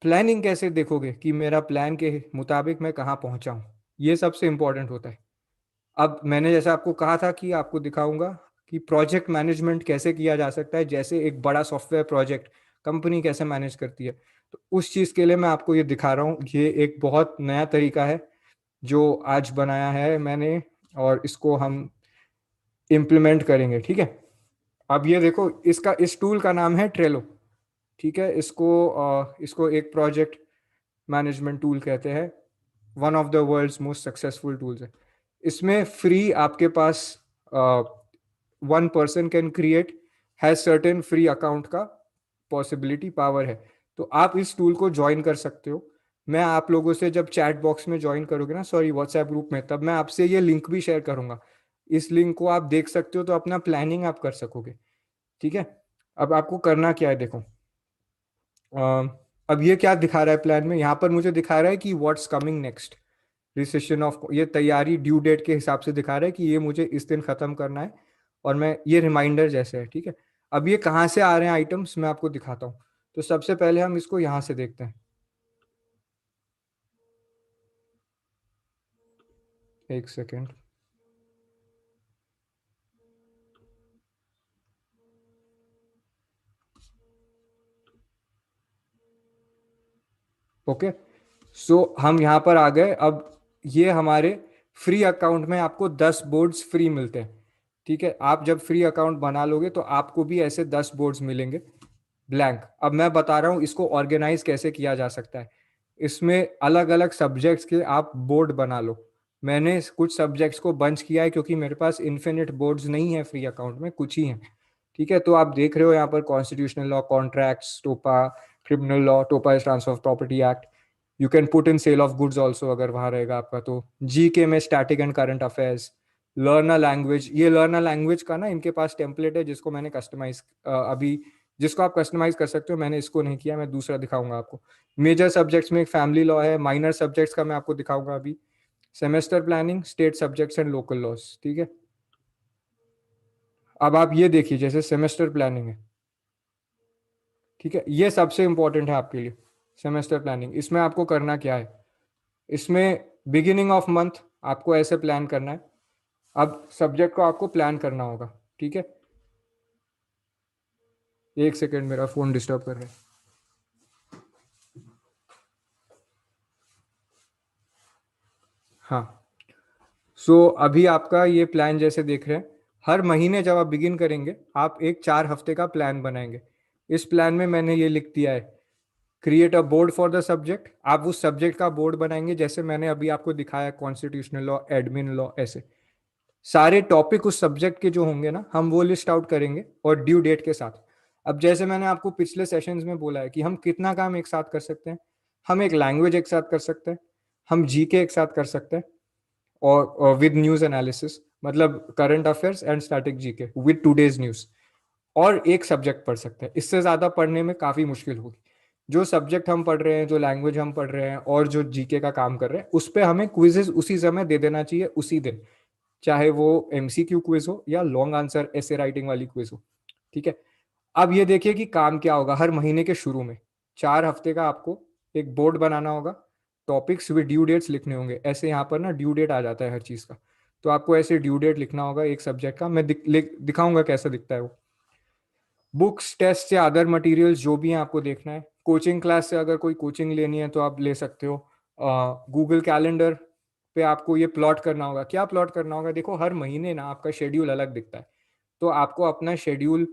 Speaker 1: प्लानिंग कैसे देखोगे कि मेरा प्लान के मुताबिक मैं कहाँ पहुंचा हूँ, ये सबसे इंपॉर्टेंट होता है। अब मैंने जैसे आपको कहा था कि आपको दिखाऊंगा कि प्रोजेक्ट मैनेजमेंट कैसे किया जा सकता है, जैसे एक बड़ा सॉफ्टवेयर प्रोजेक्ट कंपनी कैसे मैनेज करती है। तो उस चीज़ के लिए मैं आपको ये दिखा रहा हूँ। ये एक बहुत नया तरीका है जो आज बनाया है मैंने, और इसको हम इम्प्लीमेंट करेंगे। ठीक है, अब ये देखो, इसका, इस टूल का नाम है ट्रेलो। ठीक है, इसको एक प्रोजेक्ट मैनेजमेंट टूल कहते हैं, one of the world's most successful tools है। इसमें फ्री आपके पास, one person can create, has certain free account का पॉसिबिलिटी पावर है। तो आप इस टूल को ज्वाइन कर सकते हो। मैं आप लोगों से जब चैट बॉक्स में ज्वाइन करोगे ना, सॉरी व्हाट्सएप ग्रुप में, तब मैं आपसे ये लिंक भी शेयर करूंगा। इस लिंक को आप देख सकते हो तो अपना प्लानिंग आप कर सकोगे। ठीक है, अब आपको करना क्या है देखो। अब ये क्या दिखा रहा है प्लान में, यहाँ पर मुझे दिखा रहा है कि what's coming next, recession of, ये तैयारी ड्यू डेट के हिसाब से दिखा रहा है कि ये मुझे इस दिन खत्म करना है। और मैं, ये रिमाइंडर जैसे है। ठीक है, अब ये कहाँ से आ रहे हैं आइटम्स, मैं आपको दिखाता हूँ। तो सबसे पहले हम इसको यहाँ से देखते हैं, एक सेकेंड। ओके, सो हम यहाँ पर आ गए। अब ये हमारे फ्री अकाउंट में आपको 10 बोर्ड्स फ्री मिलते हैं। ठीक है, आप जब फ्री अकाउंट बना लोगे तो आपको भी ऐसे 10 बोर्ड्स मिलेंगे ब्लैंक। अब मैं बता रहा हूँ इसको ऑर्गेनाइज कैसे किया जा सकता है। इसमें अलग अलग सब्जेक्ट्स के आप बोर्ड बना लो। मैंने कुछ सब्जेक्ट्स को बंच किया है क्योंकि मेरे पास इन्फिनिट बोर्ड्स नहीं है फ्री अकाउंट में, कुछ ही हैं। ठीक है, तो आप देख रहे हो यहाँ पर constitutional law, contracts, TOPA, criminal law, TOPA is transfer of property act. You can put in sale of goods also अगर वहां रहेगा आपका तो। जी के में static and current affairs. Learn a language, ये लर्न अ लैंग्वेज का ना इनके पास टेम्पलेट है जिसको मैंने कस्टमाइज अभी, जिसको आप कस्टमाइज कर सकते हो। मैंने इसको नहीं किया, मैं दूसरा दिखाऊंगा आपको। मेजर सब्जेक्ट्स में फैमिली लॉ है, माइनर सब्जेक्ट्स का मैं आपको दिखाऊंगा अभी। Semester planning, state subjects and local loss. ठीक है, अब आप ये देखिए जैसे सेमेस्टर प्लानिंग है। ठीक है, ये सबसे इंपॉर्टेंट है आपके लिए सेमेस्टर प्लानिंग। इसमें आपको करना क्या है, इसमें बिगिनिंग ऑफ मंथ आपको ऐसे प्लान करना है। अब सब्जेक्ट को आपको प्लान करना होगा। ठीक है, एक सेकेंड, मेरा फोन डिस्टर्ब कर रहा है। हाँ, सो अभी आपका ये प्लान जैसे देख रहे हैं, हर महीने जब आप बिगिन करेंगे आप एक 4 हफ्ते का प्लान बनाएंगे। इस प्लान में मैंने ये लिख दिया है, create a board for the subject. आप उस सब्जेक्ट का बोर्ड बनाएंगे जैसे मैंने अभी आपको दिखाया, कॉन्स्टिट्यूशनल लॉ, एडमिन लॉ, ऐसे सारे टॉपिक उस सब्जेक्ट के जो होंगे ना हम वो लिस्ट आउट करेंगे और ड्यू डेट के साथ। अब जैसे मैंने आपको पिछले सेशंस में बोला है कि हम कितना काम एक साथ कर सकते हैं। हम एक लैंग्वेज एक साथ कर सकते हैं, हम जीके एक साथ कर सकते हैं, और विद न्यूज एनालिसिस, मतलब current affairs and static GK with today's news. और एक सब्जेक्ट पढ़ सकते हैं, इससे ज्यादा पढ़ने में काफी मुश्किल होगी। जो सब्जेक्ट हम पढ़ रहे हैं, जो लैंग्वेज हम पढ़ रहे हैं और जो जीके का काम कर रहे हैं, उस पर हमें क्विजेज उसी समय दे देना चाहिए, उसी दिन। चाहे वो एमसीक्यू क्विज हो या लॉन्ग आंसर ऐसे राइटिंग वाली क्विज हो। ठीक है, अब ये देखिए कि काम क्या होगा। हर महीने के शुरू में 4 हफ्ते का आपको एक बोर्ड बनाना होगा। टॉपिक्स विद ड्यू डेट्स लिखने होंगे, ऐसे यहाँ पर ना ड्यू डेट आ जाता है हर चीज का। तो आपको ऐसे ड्यू डेट लिखना होगा एक सब्जेक्ट का। मैं दिखाऊंगा कैसा दिखता है वो। बुक्स, टेस्ट या अदर मटेरियल्स जो भी हैं आपको देखना है। कोचिंग क्लास से अगर कोई कोचिंग लेनी है तो आप ले सकते हो। गूगल कैलेंडर पे आपको ये प्लॉट करना होगा। क्या प्लॉट करना होगा, देखो हर महीने ना आपका शेड्यूल अलग दिखता है। तो आपको अपना शेड्यूल,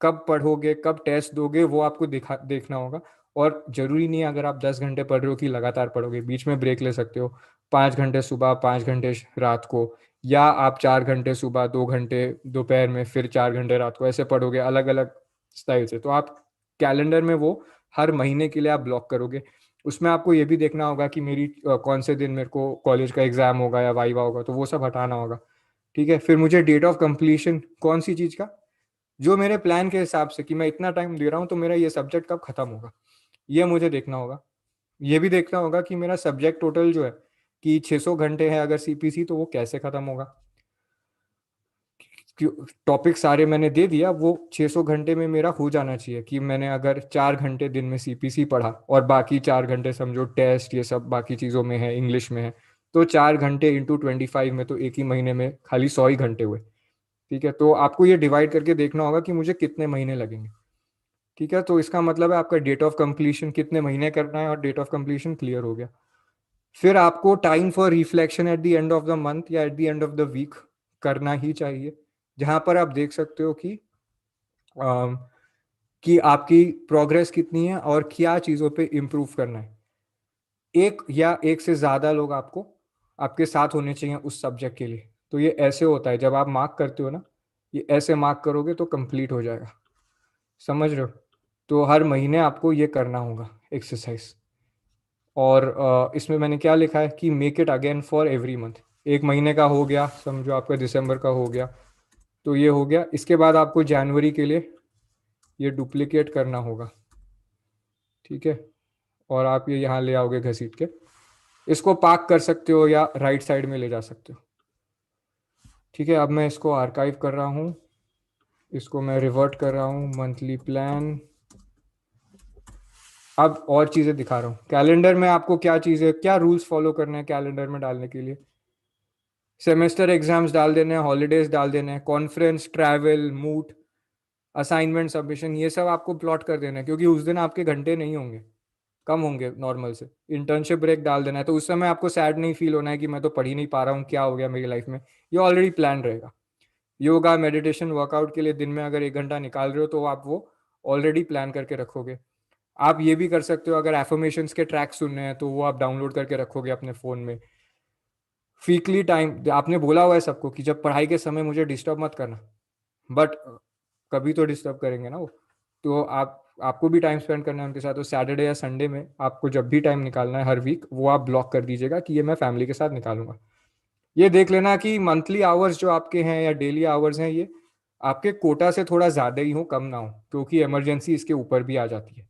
Speaker 1: कब पढ़ोगे कब टेस्ट दोगे, वो आपको देखना होगा। और जरूरी नहीं है अगर आप 10 घंटे पढ़ रहे हो कि लगातार पढ़ोगे, बीच में ब्रेक ले सकते हो। 5 घंटे सुबह, 5 घंटे रात को, या आप 4 घंटे सुबह, 2 घंटे दोपहर में, फिर 4 घंटे रात को, ऐसे पढ़ोगे अलग अलग स्टाइल से। तो आप कैलेंडर में वो हर महीने के लिए आप ब्लॉक करोगे। उसमें आपको ये भी देखना होगा कि मेरी कौन से दिन मेरे को कॉलेज का एग्जाम होगा या वाइवा होगा, तो वो सब हटाना होगा। ठीक है, फिर मुझे डेट ऑफ कंप्लीशन कौन सी चीज का, जो मेरे प्लान के हिसाब से कि मैं इतना टाइम दे रहा हूँ तो मेरा ये सब्जेक्ट कब खत्म होगा, ये मुझे देखना होगा। ये भी देखना होगा कि मेरा सब्जेक्ट टोटल जो है कि 600 घंटे है अगर सीपीसी, तो वो कैसे खत्म होगा। टॉपिक सारे मैंने दे दिया, वो 600 घंटे में मेरा हो जाना चाहिए। कि मैंने अगर 4 घंटे दिन में सीपीसी पढ़ा और बाकी 4 घंटे समझो टेस्ट ये सब बाकी चीज़ों में है, इंग्लिश में है, तो 4 घंटे इंटू 25 में तो एक ही महीने में खाली 100 ही घंटे हुए। ठीक है, तो आपको ये डिवाइड करके देखना होगा कि मुझे कितने महीने लगेंगे। ठीक है, तो इसका मतलब है आपका डेट ऑफ कंप्लीशन कितने महीने करना है, और डेट ऑफ कंप्लीशन क्लियर हो गया। फिर आपको time for reflection at the end of the month या at the end of the week करना ही चाहिए, जहां पर आप देख सकते हो अम, कि आपकी प्रोग्रेस कितनी है और क्या चीज़ों पे इम्प्रूव करना है। एक या एक से ज़्यादा लोग आपको आपके साथ होने चाहिए उस सब्जेक्ट के लिए। तो ये ऐसे होता है जब आप मार्क करते हो ना, ये ऐसे मार्क करोगे तो कंप्लीट हो जाएगा। समझ रहे हो। तो हर महीने आपको ये करना होगा एक्सरसाइज। और इसमें मैंने क्या लिखा है कि make it again for every month. एक महीने का हो गया, समझो आपका दिसंबर का हो गया, तो ये हो गया। इसके बाद आपको जनवरी के लिए ये डुप्लीकेट करना होगा। ठीक है, और आप ये यहाँ ले आओगे घसीट के, इसको पाक कर सकते हो या राइट साइड में ले जा सकते हो। ठीक है, अब मैं इसको आर्काइव कर रहा हूँ, इसको मैं रिवर्ट कर रहा हूँ मंथली प्लान। अब और चीज़ें दिखा रहा हूँ कैलेंडर में आपको क्या चीज़ें, क्या रूल्स फॉलो करने हैं कैलेंडर में डालने के लिए। सेमेस्टर एग्जाम्स डाल देने हैं, हॉलीडेज डाल देने हैं, कॉन्फ्रेंस, ट्रैवल, मूट, असाइनमेंट सबमिशन, ये सब आपको प्लॉट कर देना है क्योंकि उस दिन आपके घंटे नहीं होंगे। कम होंगे नॉर्मल से। इंटर्नशिप ब्रेक डाल देना है, तो उस समय आपको सैड नहीं फील होना है कि मैं तो पढ़ ही नहीं पा रहा हूँ, क्या हो गया मेरी लाइफ में। ये ऑलरेडी प्लान रहेगा। योगा, मेडिटेशन, वर्कआउट के लिए दिन में अगर 1 घंटा निकाल रहे हो तो आप वो ऑलरेडी प्लान करके रखोगे। आप ये भी कर सकते हो, अगर एफर्मेशंस के ट्रैक सुनने हैं तो वो आप डाउनलोड करके रखोगे अपने फ़ोन में। वीकली टाइम आपने बोला हुआ है सबको कि जब पढ़ाई के समय मुझे डिस्टर्ब मत करना, बट कभी तो डिस्टर्ब करेंगे ना वो। तो आपको भी टाइम स्पेंड करना है उनके साथ, तो सैटरडे या संडे में आपको जब भी टाइम निकालना है हर वीक, वो आप ब्लॉक कर दीजिएगा कि ये मैं फैमिली के साथ निकालूंगा। ये देख लेना कि मंथली आवर्स जो आपके हैं या डेली आवर्स हैं, ये आपके कोटा से थोड़ा ज़्यादा ही हो, कम ना हो, क्योंकि इमरजेंसी इसके ऊपर भी आ जाती है।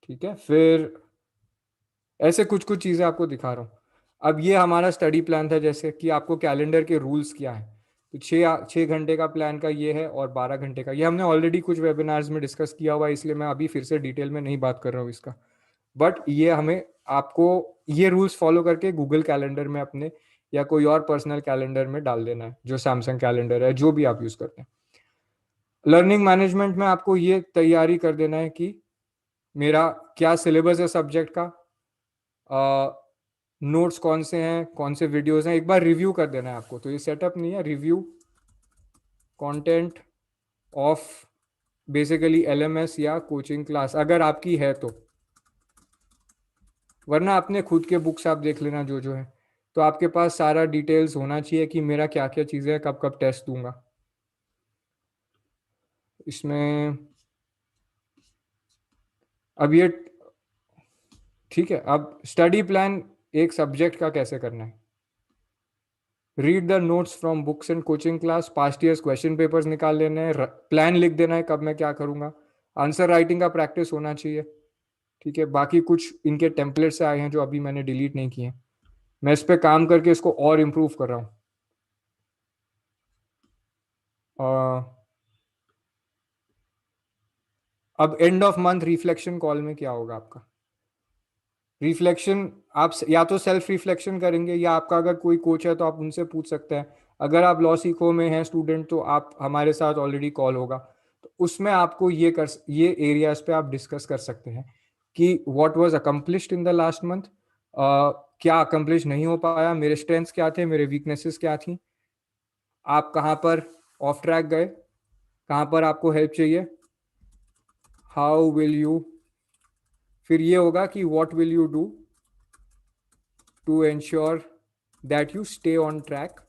Speaker 1: ठीक है, फिर ऐसे कुछ कुछ चीज़ें आपको दिखा रहा हूँ। अब ये हमारा स्टडी प्लान था, जैसे कि आपको कैलेंडर के रूल्स क्या है। तो 6 घंटे का प्लान का ये है, और 12 घंटे का ये हमने ऑलरेडी कुछ वेबिनार्स में डिस्कस किया हुआ है, इसलिए मैं अभी फिर से डिटेल में नहीं बात कर रहा हूँ इसका। बट ये हमें आपको ये रूल्स फॉलो करके गूगल कैलेंडर में अपने या कोई और पर्सनल कैलेंडर में डाल देना है, जो सैमसंग कैलेंडर है, जो भी आप यूज़ करते हैं। लर्निंग मैनेजमेंट में आपको ये तैयारी कर देना है कि मेरा क्या सिलेबस है सब्जेक्ट का, नोट्स कौन से हैं, कौन से वीडियोस हैं, एक बार रिव्यू कर देना है आपको। तो ये सेटअप नहीं है, review content of basically LMS या कोचिंग क्लास अगर आपकी है तो, वरना अपने खुद के बुक्स आप देख लेना जो जो है। तो आपके पास सारा डिटेल्स होना चाहिए कि मेरा क्या क्या चीज़ें हैं, कब कब टेस्ट दूंगा इसमें। अब ये ठीक है। अब स्टडी प्लान एक सब्जेक्ट का कैसे करना है। Read the notes from books and coaching class, past years question papers निकाल लेने हैं, प्लान लिख देना है कब मैं क्या करूंगा। आंसर राइटिंग का प्रैक्टिस होना चाहिए। ठीक है, बाकी कुछ इनके टेम्पलेट से आए हैं जो अभी मैंने डिलीट नहीं किए, मैं इस पर काम करके इसको और इम्प्रूव कर रहा हूँ। अब end of month reflection call में क्या होगा आपका। रिफ्लेक्शन आप या तो सेल्फ रिफ्लेक्शन करेंगे, या आपका अगर कोई कोच है तो आप उनसे पूछ सकते हैं। अगर आप लॉ सीखो में हैं स्टूडेंट, तो आप हमारे साथ ऑलरेडी कॉल होगा, तो उसमें आपको ये एरियाज पे आप डिस्कस कर सकते हैं कि what was accomplished in the last month, क्या अकम्प्लिश नहीं हो पाया, मेरे स्ट्रेंथ्स क्या थे, मेरे वीकनेसेस क्या थी, आप कहाँ पर ऑफ ट्रैक गए, कहाँ पर आपको हेल्प चाहिए, हाउ विल यू। फिर ये होगा कि what will you do to ensure that you stay on track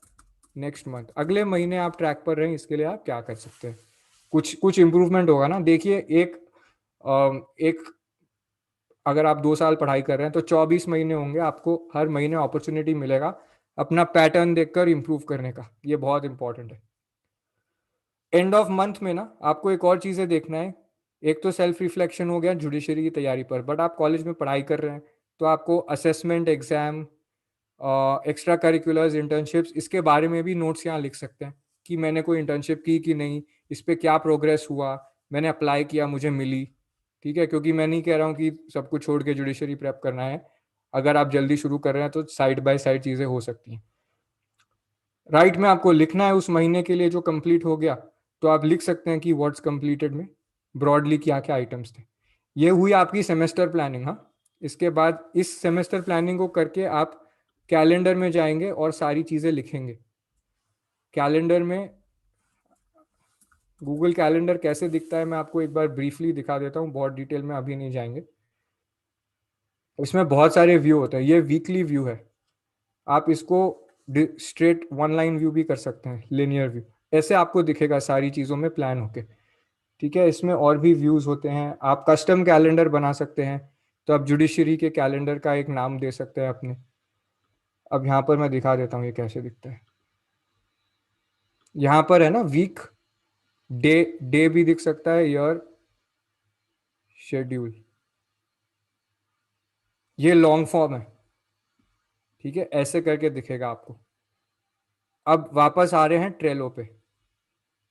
Speaker 1: next month. अगले महीने आप ट्रैक पर रहें, इसके लिए आप क्या कर सकते हैं। कुछ कुछ इंप्रूवमेंट होगा ना। देखिए, एक अगर आप 2 साल पढ़ाई कर रहे हैं तो 24 महीने होंगे, आपको हर महीने अपॉर्चुनिटी मिलेगा अपना पैटर्न देखकर इंप्रूव करने का। ये बहुत इंपॉर्टेंट है। एंड ऑफ मंथ में ना आपको एक और चीज़ें देखना है। एक तो सेल्फ रिफ्लेक्शन हो गया जुडिशरी की तैयारी पर, बट आप कॉलेज में पढ़ाई कर रहे हैं तो आपको assessment, exam, extra curriculars, internships, इसके बारे में भी नोट्स यहाँ लिख सकते हैं कि मैंने कोई इंटर्नशिप की कि नहीं, इस पर क्या प्रोग्रेस हुआ, मैंने अप्लाई किया, मुझे मिली। ठीक है, क्योंकि मैं नहीं कह रहा हूँ कि सब कुछ छोड़ के जुडिशरी प्रेप करना है। अगर आप जल्दी शुरू कर रहे हैं तो साइड बाय साइड चीज़ें हो सकती हैं। राइट में आपको लिखना है उस महीने के लिए जो कंप्लीट हो गया, तो आप लिख सकते हैं कि व्हाट्स कंप्लीटेड में ब्रॉडली क्या क्या आइटम्स थे। ये हुई आपकी सेमेस्टर प्लानिंग। हाँ, इसके बाद इस सेमेस्टर प्लानिंग को करके आप कैलेंडर में जाएंगे और सारी चीज़ें लिखेंगे कैलेंडर में। गूगल कैलेंडर कैसे दिखता है मैं आपको एक बार ब्रीफली दिखा देता हूँ, बहुत डिटेल में अभी नहीं जाएंगे। इसमें बहुत सारे व्यू होते हैं, ये वीकली व्यू है। आप इसको स्ट्रेट वन लाइन व्यू भी कर सकते हैं, लिनियर व्यू। ऐसे आपको दिखेगा सारी चीज़ों में प्लान होके। ठीक है, इसमें और भी व्यूज़ होते हैं, आप कस्टम कैलेंडर बना सकते हैं। तो आप जुडिशरी के कैलेंडर का एक नाम दे सकते हैं अपने। अब यहाँ पर मैं दिखा देता हूँ ये कैसे दिखता है। यहाँ पर है ना वीक, डे, डे भी दिख सकता है, ईयर, शेड्यूल। ये लॉन्ग फॉर्म है। ठीक है, ऐसे करके दिखेगा आपको। अब वापस आ रहे हैं ट्रेलो पे।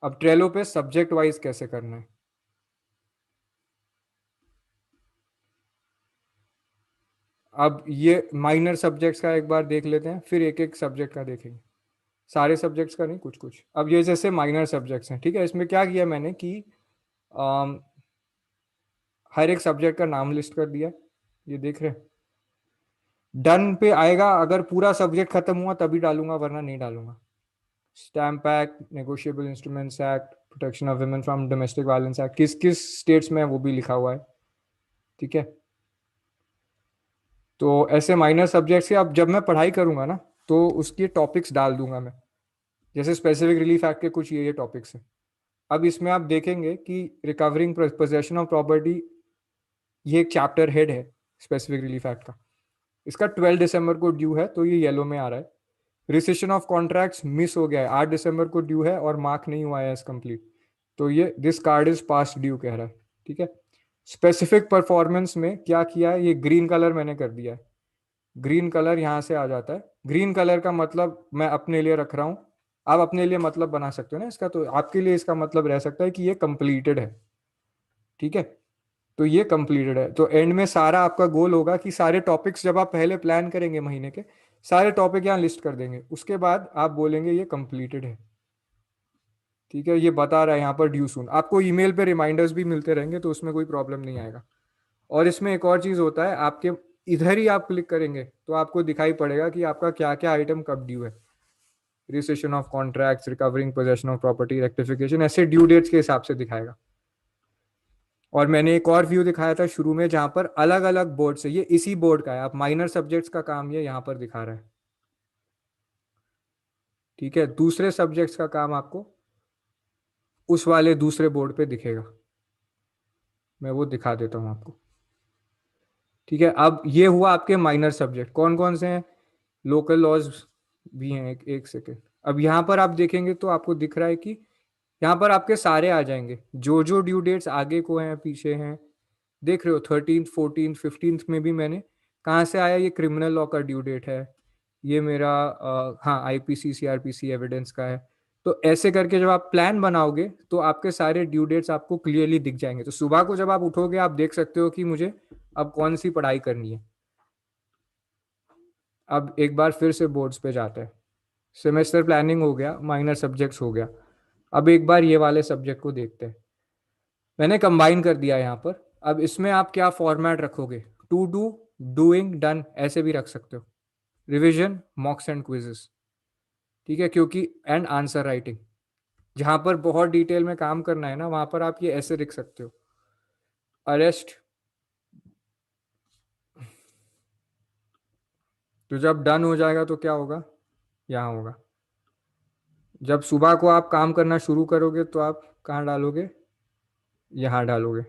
Speaker 1: अब ट्रेलो पे सब्जेक्ट वाइज कैसे करना है। अब ये माइनर सब्जेक्ट्स का एक बार देख लेते हैं, फिर एक एक सब्जेक्ट का देखेंगे। सारे सब्जेक्ट्स का नहीं, कुछ कुछ। अब ये जैसे माइनर सब्जेक्ट्स हैं, ठीक है, इसमें क्या किया मैंने कि हर एक सब्जेक्ट का नाम लिस्ट कर दिया, ये देख रहे हैं। डन पे आएगा, अगर पूरा सब्जेक्ट खत्म हुआ तभी डालूंगा, वरना नहीं डालूंगा। Stamp act, negotiable instruments act, protection of women from domestic violence act, किस किस स्टेट्स में है वो भी लिखा हुआ है, ठीक है। तो ऐसे माइनर सब्जेक्ट्स के अब जब मैं पढ़ाई करूंगा ना, तो उसके टॉपिक्स डाल दूंगा मैं। जैसे स्पेसिफिक रिलीफ एक्ट के कुछ ये टॉपिक्स हैं। अब इसमें आप देखेंगे कि रिकवरिंग पोजेशन ऑफ प्रॉपर्टी, ये एक चैप्टर हेड है स्पेसिफिक रिलीफ एक्ट का। इसका 12 दिसंबर को ड्यू है, तो ये येलो में आ रहा है। रिसेशन ऑफ कॉन्ट्रैक्ट्स मिस हो गया है, 8 दिसंबर को ड्यू है और मार्क नहीं हुआ है एज कंप्लीट, तो ये this card is past due कह रहा है, ठीक है। स्पेसिफिक परफॉर्मेंस में क्या किया है, ये ग्रीन कलर मैंने कर दिया है। ग्रीन कलर यहाँ से आ जाता है। ग्रीन कलर का मतलब मैं अपने लिए रख रहा हूँ, आप अपने लिए मतलब बना सकते हो ना इसका, तो आपके लिए इसका मतलब रह सकता है कि ये कंप्लीटेड है, ठीक है। तो ये कंप्लीटेड है, तो एंड में सारा आपका गोल होगा कि सारे टॉपिक्स जब आप पहले प्लान करेंगे महीने के, सारे टॉपिक यहाँ लिस्ट कर देंगे, उसके बाद आप बोलेंगे ये कंप्लीटेड है, ठीक है। ये बता रहा है यहाँ पर ड्यू सून, आपको ईमेल पे रिमाइंडर्स भी मिलते रहेंगे, तो उसमें कोई प्रॉब्लम नहीं आएगा। और इसमें एक और चीज़ होता है, आपके इधर ही आप क्लिक करेंगे तो आपको दिखाई पड़ेगा कि आपका क्या क्या आइटम कब ड्यू है। Recession of contracts, recovering possession of property, rectification, ऐसे ड्यू डेट्स के हिसाब से दिखाएगा। और मैंने एक और व्यू दिखाया था शुरू में, जहां पर अलग अलग बोर्ड से, ये इसी बोर्ड का है, आप माइनर सब्जेक्ट्स का काम ये यहाँ पर दिखा रहा है, ठीक है। दूसरे सब्जेक्ट्स का काम आपको उस वाले दूसरे बोर्ड पे दिखेगा, मैं वो दिखा देता हूँ आपको, ठीक है। अब ये हुआ आपके माइनर सब्जेक्ट, कौन कौन से हैं, लोकल लॉज भी हैं, एक सेकेंड। अब यहाँ पर आप देखेंगे तो आपको दिख रहा है कि यहाँ पर आपके सारे आ जाएंगे, जो जो ड्यू डेट्स आगे को हैं पीछे हैं, देख रहे हो। 13th 14th 15th में भी मैंने, कहाँ से आया, ये क्रिमिनल लॉ का ड्यू डेट है, ये मेरा हाँ आईपीसी सीआरपीसी एविडेंस का है। तो ऐसे करके जब आप प्लान बनाओगे तो आपके सारे ड्यू डेट्स आपको क्लियरली दिख जाएंगे, तो सुबह को जब आप उठोगे आप देख सकते हो कि मुझे अब कौन सी पढ़ाई करनी है। अब एक बार फिर से बोर्ड्स पे जाते हैं। सेमेस्टर प्लानिंग हो गया, माइनर सब्जेक्ट्स हो गया, अब एक बार ये वाले सब्जेक्ट को देखते हैं। मैंने कंबाइन कर दिया यहाँ पर। अब इसमें आप क्या फॉर्मेट रखोगे, टू डू, डूइंग, डन, ऐसे भी रख सकते हो। रिविजन, मॉक्स एंड क्विजेस, ठीक है, क्योंकि एंड आंसर राइटिंग, जहां पर बहुत डिटेल में काम करना है ना, वहां पर आप ये ऐसे लिख सकते हो। अरेस्ट, तो जब डन हो जाएगा तो क्या होगा, यहाँ होगा। जब सुबह को आप काम करना शुरू करोगे तो आप कहाँ डालोगे, यहाँ डालोगे,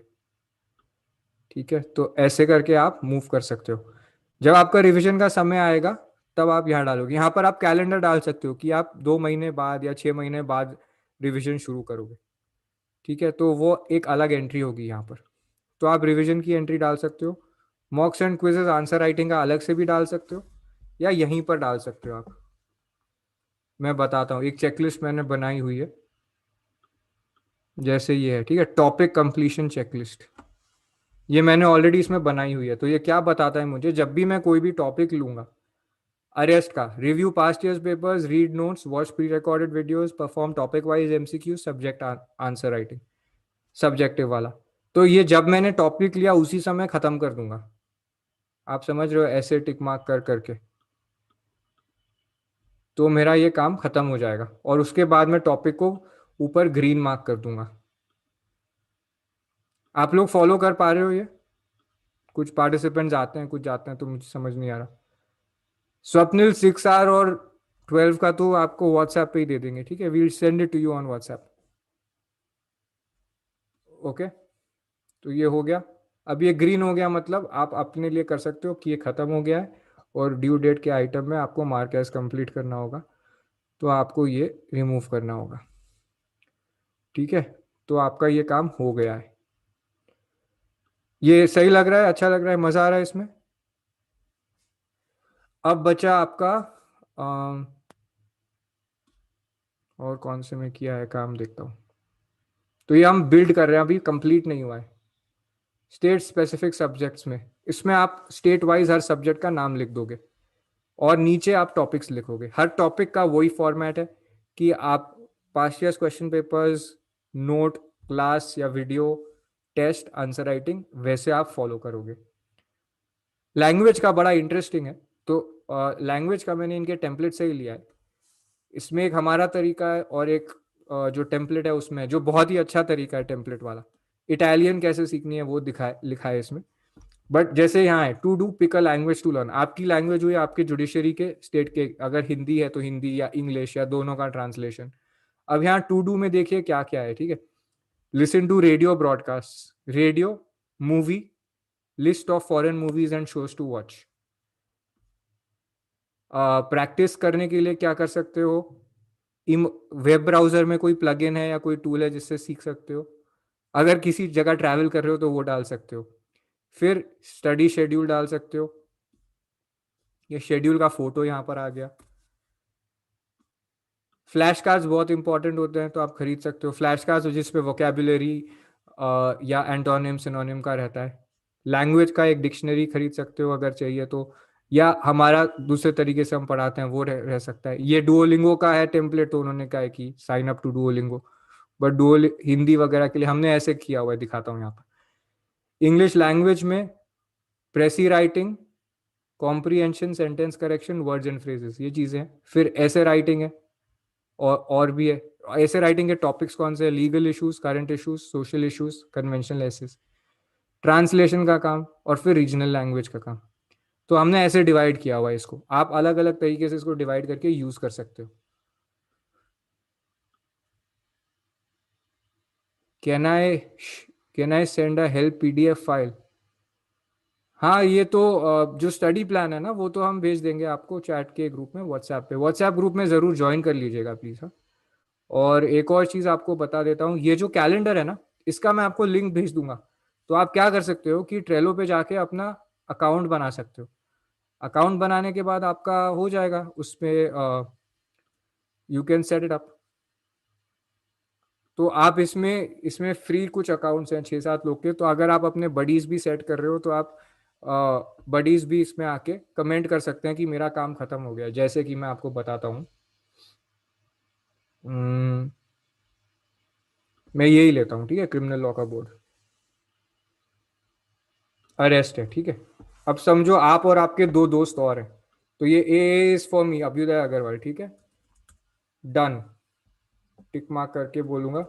Speaker 1: ठीक है। तो ऐसे करके आप मूव कर सकते हो। जब आपका रिवीजन का समय आएगा तब आप यहाँ डालोगे। यहाँ पर आप कैलेंडर डाल सकते हो कि आप 2 महीने बाद या 6 महीने बाद रिवीजन शुरू करोगे, ठीक है। तो वो एक अलग एंट्री होगी यहाँ पर, तो आप रिवीजन की एंट्री डाल सकते हो। मॉक्स एंड क्विजेज आंसर राइटिंग का अलग से भी डाल सकते हो, या यहीं पर डाल सकते हो आप। मैं बताता हूँ, एक चेकलिस्ट मैंने बनाई हुई है, जैसे ये है, ठीक है, टॉपिक कंप्लीशन चेकलिस्ट। ये मैंने ऑलरेडी इसमें बनाई हुई है। तो ये क्या बताता है मुझे, जब भी मैं कोई भी टॉपिक लूंगा, अरेस्ट का, review past years papers, read notes, watch pre recorded videos, perform topic wise MCQ, subject answer writing, subjective वाला। तो ये जब मैंने टॉपिक लिया उसी समय खत्म कर दूंगा, आप समझ रहे हो, ऐसे टिक मार्क कर करके। तो मेरा ये काम खत्म हो जाएगा, और उसके बाद मैं टॉपिक को ऊपर ग्रीन मार्क कर दूंगा। आप लोग फॉलो कर पा रहे हो ये, कुछ पार्टिसिपेंट्स आते हैं कुछ जाते हैं, तो मुझे समझ नहीं आ रहा। स्वप्निल 6 आर और 12 का तो आपको व्हाट्सएप पे ही दे देंगे, ठीक है, we'll send it to you on WhatsApp, okay. तो ये हो गया। अब ये ग्रीन हो गया, मतलब आप अपने लिए कर सकते हो कि ये खत्म हो गया है, और ड्यू डेट के आइटम में आपको मार्क एज कंप्लीट करना होगा, तो आपको ये रिमूव करना होगा, ठीक है। तो आपका ये काम हो गया है। ये सही लग रहा है, अच्छा लग रहा है, मजा आ रहा है इसमें। अब बचा आपका और कौन से में किया है काम, देखता हूँ। तो ये हम बिल्ड कर रहे हैं, अभी कंप्लीट नहीं हुआ है। स्टेट स्पेसिफिक सब्जेक्ट्स में, इसमें आप स्टेट वाइज हर सब्जेक्ट का नाम लिख दोगे, और नीचे आप टॉपिक्स लिखोगे। हर टॉपिक का वही फॉर्मेट है कि आप past years question papers, note, class या वीडियो, टेस्ट, आंसर राइटिंग, वैसे आप फॉलो करोगे। लैंग्वेज का बड़ा इंटरेस्टिंग है। तो लैंग्वेज का मैंने इनके टेम्पलेट से ही लिया है। इसमें एक हमारा तरीका है और एक जो टेम्पलेट है उसमें, जो बहुत ही अच्छा तरीका है टेम्पलेट वाला, इटालियन कैसे सीखनी है वो दिखाए लिखा है इसमें। बट जैसे यहाँ है, to do pick a language to learn, आपकी लैंग्वेज हुई आपके जुडिशरी के स्टेट के, अगर हिंदी है तो हिंदी या इंग्लिश या दोनों का ट्रांसलेशन। अब यहाँ टू डू में देखिए क्या क्या है, ठीक है। Listen to radio broadcast, radio, movie, list of foreign movies and shows to watch. Practice करने के लिए क्या कर सकते हो, वेब ब्राउजर में कोई प्लगइन है या कोई टूल है जिससे सीख सकते हो। अगर किसी जगह ट्रैवल कर रहे हो तो वो डाल सकते हो। फिर स्टडी शेड्यूल डाल सकते हो, ये शेड्यूल का फोटो यहाँ पर आ गया। फ्लैश कार्ड्स बहुत इंपॉर्टेंट होते हैं तो आप खरीद सकते हो फ्लैश कार्ड्स जिसपे वोकेबुलरी या एंटोनिम सिनोनिम का रहता है। लैंग्वेज का एक डिक्शनरी खरीद सकते हो अगर चाहिए तो, या हमारा दूसरे तरीके से हम पढ़ाते हैं वो रह सकता है। ये डुओलिंगो का है टेम्पलेट, तो उन्होंने कहा है कि sign up to Duolingo. But Duo Hindi वगैरह के लिए हमने ऐसे किया हुआ है, दिखाता हूँ यहाँ पर। इंग्लिश लैंग्वेज में प्रेसी writing, comprehension, sentence correction, words and phrases, ये चीज़ें हैं। फिर ऐसे राइटिंग है और भी है। ऐसे राइटिंग के टॉपिक्स कौन से, legal issues, current issues, social issues, conventional essays, translation का काम, और फिर रीजनल लैंग्वेज का काम। तो हमने ऐसे डिवाइड किया हुआ है इसको, आप अलग अलग तरीके से इसको डिवाइड करके यूज कर सकते हो। Can I can I send a help PDF file? हाँ, ये तो जो स्टडी प्लान है ना वो तो हम भेज देंगे आपको चैट के ग्रुप में, व्हाट्सएप पे। व्हाट्सएप ग्रुप में ज़रूर ज्वाइन कर लीजिएगा प्लीज़। हाँ, और एक और चीज़ आपको बता देता हूँ, ये जो कैलेंडर है ना, इसका मैं आपको लिंक भेज दूंगा। तो आप क्या कर सकते हो कि ट्रेलो पे जाके अपना अकाउंट बना सकते हो। अकाउंट बनाने के बाद आपका हो जाएगा उसमें, you can set it up. तो आप इसमें इसमें फ्री कुछ अकाउंट्स हैं 6-7 लोग के, तो अगर आप अपने बडीज भी सेट कर रहे हो तो आप बडीज भी इसमें आके कमेंट कर सकते हैं कि मेरा काम खत्म हो गया। जैसे कि मैं आपको बताता हूँ, मैं यही लेता हूँ, ठीक है, क्रिमिनल लॉ का बोर्ड, अरेस्ट है, ठीक है। अब समझो आप और आपके दो दोस्त और हैं, तो ये a is for me Abhyuday Agarwal, ठीक है। डन, टिक मार्क करके बोलूंगा,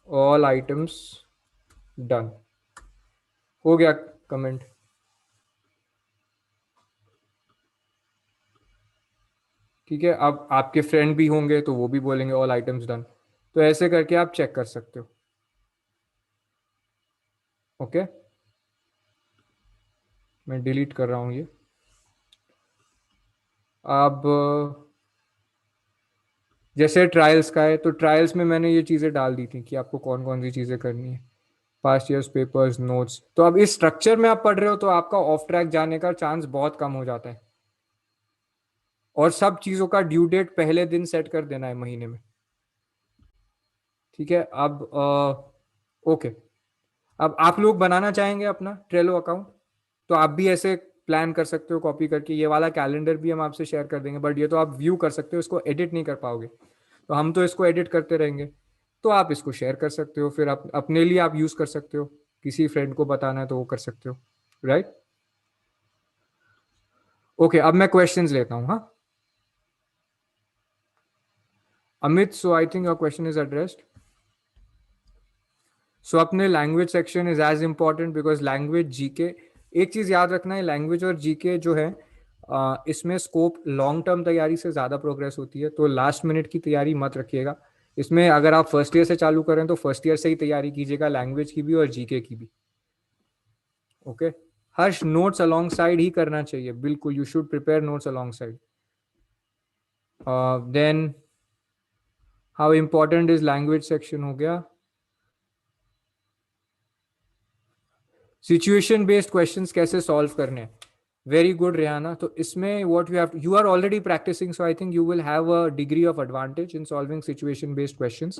Speaker 1: ऑल आइटम्स डन, हो गया कमेंट। ठीक है, अब आपके फ्रेंड भी होंगे तो वो भी बोलेंगे ऑल आइटम्स डन। तो ऐसे करके आप चेक कर सकते हो। ओके, मैं डिलीट कर रहा हूँ ये। अब जैसे ट्रायल्स का है, तो ट्रायल्स में मैंने ये चीज़ें डाल दी थी कि आपको कौन कौन सी चीज़ें करनी है, पास्ट ईयर्स पेपर्स, नोट्स। तो अब इस स्ट्रक्चर में आप पढ़ रहे हो तो आपका ऑफ ट्रैक जाने का चांस बहुत कम हो जाता है। और सब चीज़ों का ड्यू डेट पहले दिन सेट कर देना है महीने में। ठीक है, अब ओके, अब आप लोग बनाना चाहेंगे अपना ट्रेलो अकाउंट, तो आप भी ऐसे प्लान कर सकते हो कॉपी करके। ये वाला कैलेंडर भी हम आपसे शेयर कर देंगे, बट ये तो आप व्यू कर सकते हो, इसको एडिट नहीं कर पाओगे। तो हम तो इसको एडिट करते रहेंगे, तो आप इसको शेयर कर सकते हो, फिर आप अपने लिए आप यूज कर सकते हो, किसी फ्रेंड को बताना है तो वो कर सकते हो, राइट। ओके, अब मैं क्वेश्चंस लेता हूँ। हाँ, Amit, so I think your question is addressed. So अपने language section is as important because language GK, एक चीज याद रखना है, लैंग्वेज और जीके जो है, इसमें स्कोप लॉन्ग टर्म तैयारी से ज्यादा प्रोग्रेस होती है, तो लास्ट मिनट की तैयारी मत रखिएगा इसमें। अगर आप फर्स्ट ईयर से चालू करें तो फर्स्ट ईयर से ही तैयारी कीजिएगा, लैंग्वेज की भी और जीके की भी। Okay, Harsh, notes alongside ही करना चाहिए, बिल्कुल, you should prepare notes alongside. Then how important is language section हो गया। सिचुएशन बेस्ड क्वेश्चंस कैसे सॉल्व करने हैं, वेरी गुड रेहाना। तो इसमें what you are already practising, so I think you will have a degree of advantage in solving situation based questions.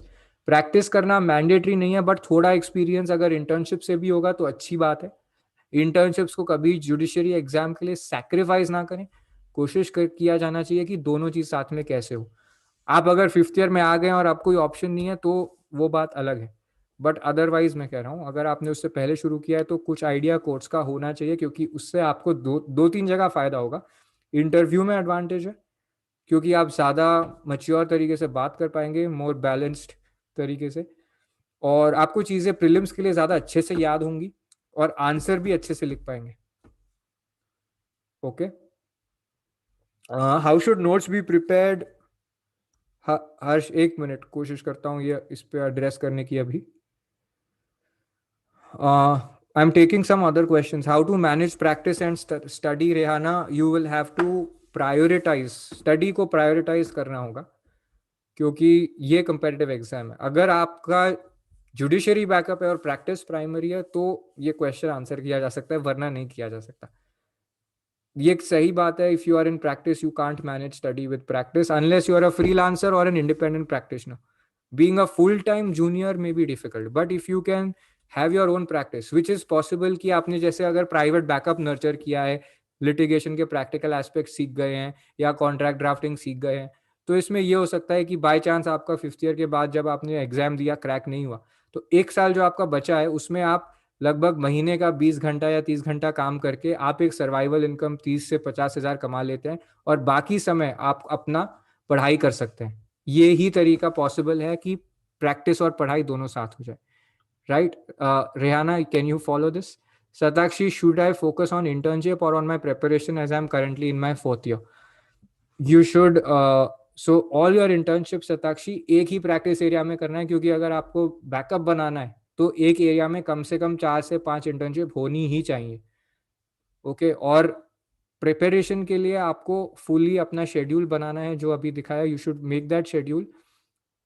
Speaker 1: Practice करना mandatory नहीं है, बट थोड़ा एक्सपीरियंस अगर इंटर्नशिप से भी होगा तो अच्छी बात है। इंटर्नशिप्स को कभी जुडिशरी एग्जाम के लिए सैक्रिफाइस ना करें, कोशिश किया जाना चाहिए कि दोनों चीज साथ में कैसे हो। आप अगर फिफ्थ ईयर में आ गए और आप कोई ऑप्शन नहीं है तो वो बात अलग है, बट अदरवाइज मैं कह रहा हूँ अगर आपने उससे पहले शुरू किया है तो कुछ आइडिया कोर्स का होना चाहिए, क्योंकि उससे आपको दो तीन जगह फायदा होगा। इंटरव्यू में एडवांटेज है क्योंकि आप ज़्यादा मच्योर तरीके से बात कर पाएंगे, मोर बैलेंस्ड तरीके से, और आपको चीज़ें प्रीलिम्स के लिए ज़्यादा अच्छे से याद होंगी और आंसर भी अच्छे से लिख पाएंगे। Okay, how should notes be prepared? Harsh, एक मिनट, कोशिश करता हूँ ये इस पे एड्रेस करने की अभी। I am taking some other questions. How to manage practice and study? Rehana, you will have to prioritise, study को प्रायोरिटाइज करना होगा, क्योंकि ये कंपेटिटिव एग्जाम है। अगर आपका जुडिशरी बैकअप है और प्रैक्टिस प्राइमरी है तो ये क्वेश्चन आंसर किया जा सकता है, वरना नहीं किया जा सकता। ये एक सही बात है, if you are in practice you can't manage study with practice unless you are a freelancer और an independent practitioner. Being a full time junior may be difficult, but if you can have your own practice, which is possible, कि आपने जैसे अगर private backup nurture किया है, litigation के practical aspect सीख गए हैं या कॉन्ट्रैक्ट ड्राफ्टिंग सीख गए हैं, तो इसमें ये हो सकता है कि बाय चांस आपका फिफ्थ ईयर के बाद जब आपने एग्जाम दिया क्रैक नहीं हुआ, तो एक साल जो आपका बचा है उसमें आप लगभग महीने का 20 घंटा या 30 घंटा काम करके आप एक सर्वाइवल इनकम 30 से 50 हज़ार कमा लेते हैं, और बाकी समय आप अपना पढ़ाई कर सकते हैं। ये ही तरीका पॉसिबल है कि प्रैक्टिस और पढ़ाई दोनों साथ हो जाए, right? Rehana, can you follow this? Satakshi, should I focus on internship or on my preparation as I'm currently in my fourth year? You should, so all your internship, Satakshi, एक ही practice area में करना है, क्योंकि अगर आपको backup बनाना है तो एक एरिया में कम से कम 4 से 5 इंटर्नशिप होनी ही चाहिए। ओके, और प्रिपरेशन के लिए आपको फुली अपना शेड्यूल बनाना है जो अभी दिखाया, you should make that schedule.